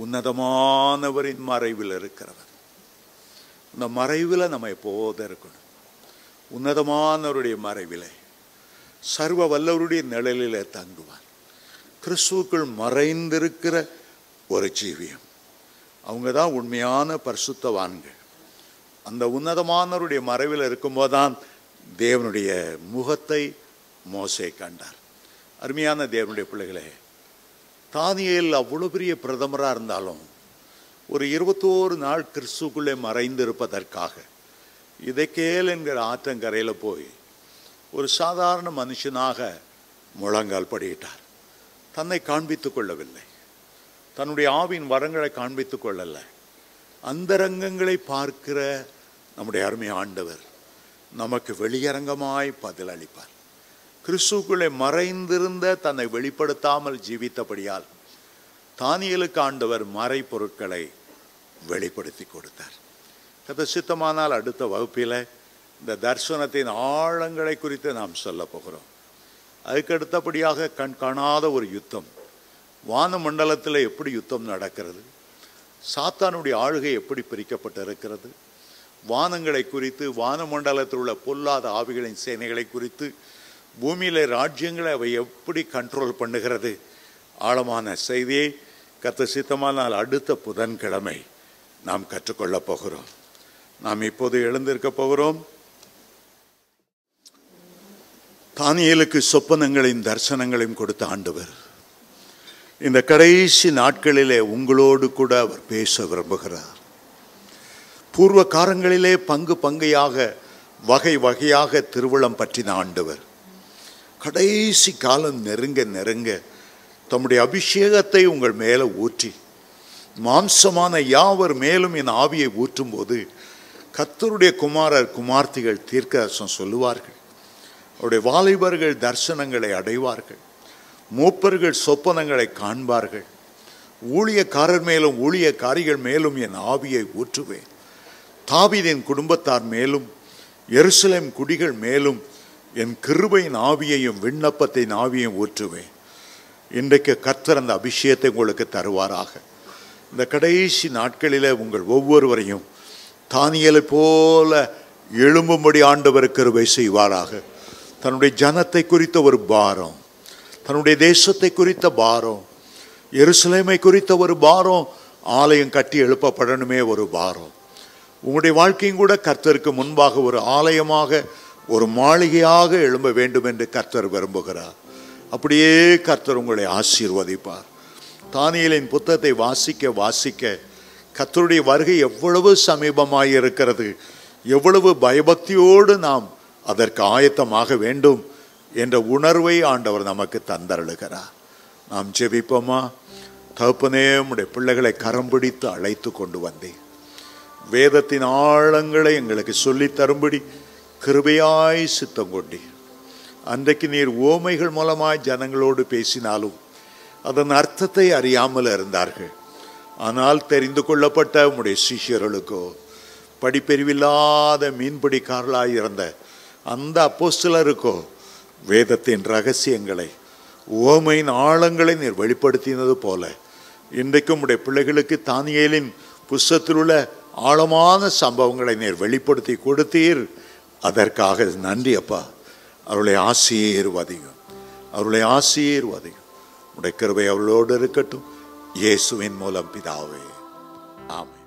உன்னதமானவரின் மறைவில் இருக்கிறவர். இந்த மறைவில் நம்ம எப்போதும் இருக்கணும். உன்னதமானவருடைய மறைவிலே, சர்வ வல்லவருடைய நிழலிலே தங்குவார். கிறிஸ்துவுக்குள் மறைந்திருக்கிற ஒரு ஜீவியம், அவங்க தான் உண்மையான பரிசுத்தவான்கள். அந்த உன்னதமானவருடைய மறைவில் இருக்கும்போதுதான் தேவனுடைய முகத்தை மோசே கண்டார். அருமையான தேவனுடைய பிள்ளைகளே, தானியேல் அவ்வளோ பெரிய பிரதமராக இருந்தாலும் ஒரு 21 நாள் கிறிஸ்துக்குள்ளே மறைந்திருப்பதற்காக இதெக்கேல் என்கிற ஆற்றங்கரையில் போய் ஒரு சாதாரண மனுஷனாக முழங்கால் படியிட்டார். தன்னை காண்பித்துக் கொள்ளவில்லை, தன்னுடைய ஆவின் வரங்களை காண்பித்துக் கொள்ளலை. அந்தரங்கங்களை பார்க்கிற நம்முடைய அருமை ஆண்டவர் நமக்கு வெளியரங்கமாய் பதிலளிப்பார். கிறிஸ்துக்குள்ளே மறைந்திருந்த தன்னை வெளிப்படுத்தாமல் ஜீவித்தபடியால் தானியேலுக்கு ஆண்டவர் மறைப்பொருட்களை வெளிப்படுத்தி கொடுத்தார். கதை சித்தமானால் அடுத்த வகுப்பில் இந்த தரிசனத்தின் ஆழங்களை குறித்து நாம் சொல்ல போகிறோம். அதுக்கு அடுத்தபடியாக கண் காணாத ஒரு யுத்தம், வானமண்டலத்தில் எப்படி யுத்தம் நடக்கிறது, சாத்தானுடைய ஆளுகை எப்படி பிரிக்கப்பட்டிருக்கிறது, வானங்களை குறித்து, வானமண்டலத்தில் உள்ள பொல்லாத ஆவிகளின் சேனைகளை குறித்து, பூமியில ராஜ்யங்களை அவை எப்படி கண்ட்ரோல் பண்ணுகிறது, ஆழமான செய்தியை கர்த்தர் சித்தமானால் அடுத்த புதன்கிழமை நாம் கற்றுக்கொள்ளப் போகிறோம். நாம் இப்போது எழுந்திருக்க போகிறோம். தானியேலுக்கு சொப்பனங்களையும் தரிசனங்களையும் கொடுத்த ஆண்டவர் இந்த கடைசி நாட்களிலே உங்களோடு கூட அவர் பேச விரும்புகிறார். பூர்வ காலங்களிலே பங்கு பங்கையாக வகை வகையாக திருவிழம் பற்றின ஆண்டவர் கடைசி காலம் நெருங்க நெருங்க தம்முடைய அபிஷேகத்தை உங்கள் மேலே ஊற்றி, மாம்சமான யாவர் மேலும் என் ஆவியை ஊற்றும் போது கர்த்தருடைய குமாரர் குமார்த்திகள் தீர்க்கதரிசனம் சொல்லுவார்கள், அவருடைய வாலிபர்கள் தரிசனங்களை அடைவார்கள், மூப்பர்கள் சொப்பனங்களை காண்பார்கள், ஊழியக்காரர் மேலும் ஊழியக்காரிகள் மேலும் என் ஆவியை ஊற்றுவேன், தாவீதின் குடும்பத்தார் மேலும் எருசலேம் குடிகள் மேலும் என் கிருபையின் ஆவியையும் விண்ணப்பத்தின் ஆவியையும் ஊற்றுவேன். இன்றைக்கு கர்த்தர் அந்த அபிஷேகத்தை உங்களுக்கு தருவாராக. இந்த கடைசி நாட்களில் உங்கள் ஒவ்வொருவரையும் தானியேலை போல எழும்பும்படி ஆண்டவர் கிருபை செய்வாராக. தன்னுடைய ஜனத்தை குறித்த ஒரு பாரம், தன்னுடைய தேசத்தை குறித்த பாரம், எருசலேமை குறித்த ஒரு பாரம், ஆலயம் கட்டி எழுப்பப்படணுமே ஒரு பாரம். உங்களுடைய வாழ்க்கையும் கூட கர்த்தருக்கு முன்பாக ஒரு ஆலயமாக, ஒரு மாளிகையாக எழும்ப வேண்டும் என்று கர்த்தர் விரும்புகிறார். அப்படியே கர்த்தர் உங்களை ஆசீர்வதிப்பார். தானியேலின் புத்தகத்தை வாசிக்க வாசிக்க கர்த்தருடைய வருகை எவ்வளவு சமீபமாய் இருக்கிறது, எவ்வளவு பயபக்தியோடு நாம் அதற்கு ஆயத்தமாக வேண்டும் என்ற உணர்வை ஆண்டவர் நமக்கு தந்தருளுகிறார். நாம் ஜெபிப்போமா? தகப்பனே, உம்முடைய பிள்ளைகளை கரம் பிடித்து அழைத்து கொண்டு வந்தேன். வேதத்தின் ஆழங்களை எங்களுக்கு சொல்லித் தரும்படி கிருபையாய் சித்தம் கொண்டீர். அன்றைக்கு நீர் ஓமைகள் மூலமாய் ஜனங்களோடு பேசினாலும் அதன் அர்த்தத்தை அறியாமல் இருந்தார்கள். ஆனால் தெரிந்து கொள்ளப்பட்ட உம்முடைய சிஷ்யர்களுக்கோ, படிப்பறிவில்லாத மீன்பிடிக்காரர்களாய் இருந்த அந்த அப்போஸ்தலருக்கோ வேதத்தின் ரகசியங்களை, ஓமையின் ஆழங்களை நீர் வெளிப்படுத்தினது போல இன்றைக்கும் உடைய பிள்ளைகளுக்கு தானியேலின் புஸ்தகத்தில் உள்ள ஆழமான சம்பவங்களை நீர் வெளிப்படுத்தி கொடுத்தீர். அதற்காக நன்றி அப்பா. அவருடைய ஆசீர்வதியும், அவருடைய ஆசீர்வதியும். உடைய கிருபை அவளோடு இருக்கட்டும். இயேசுவின் மூலம் பிதாவே, ஆமென்.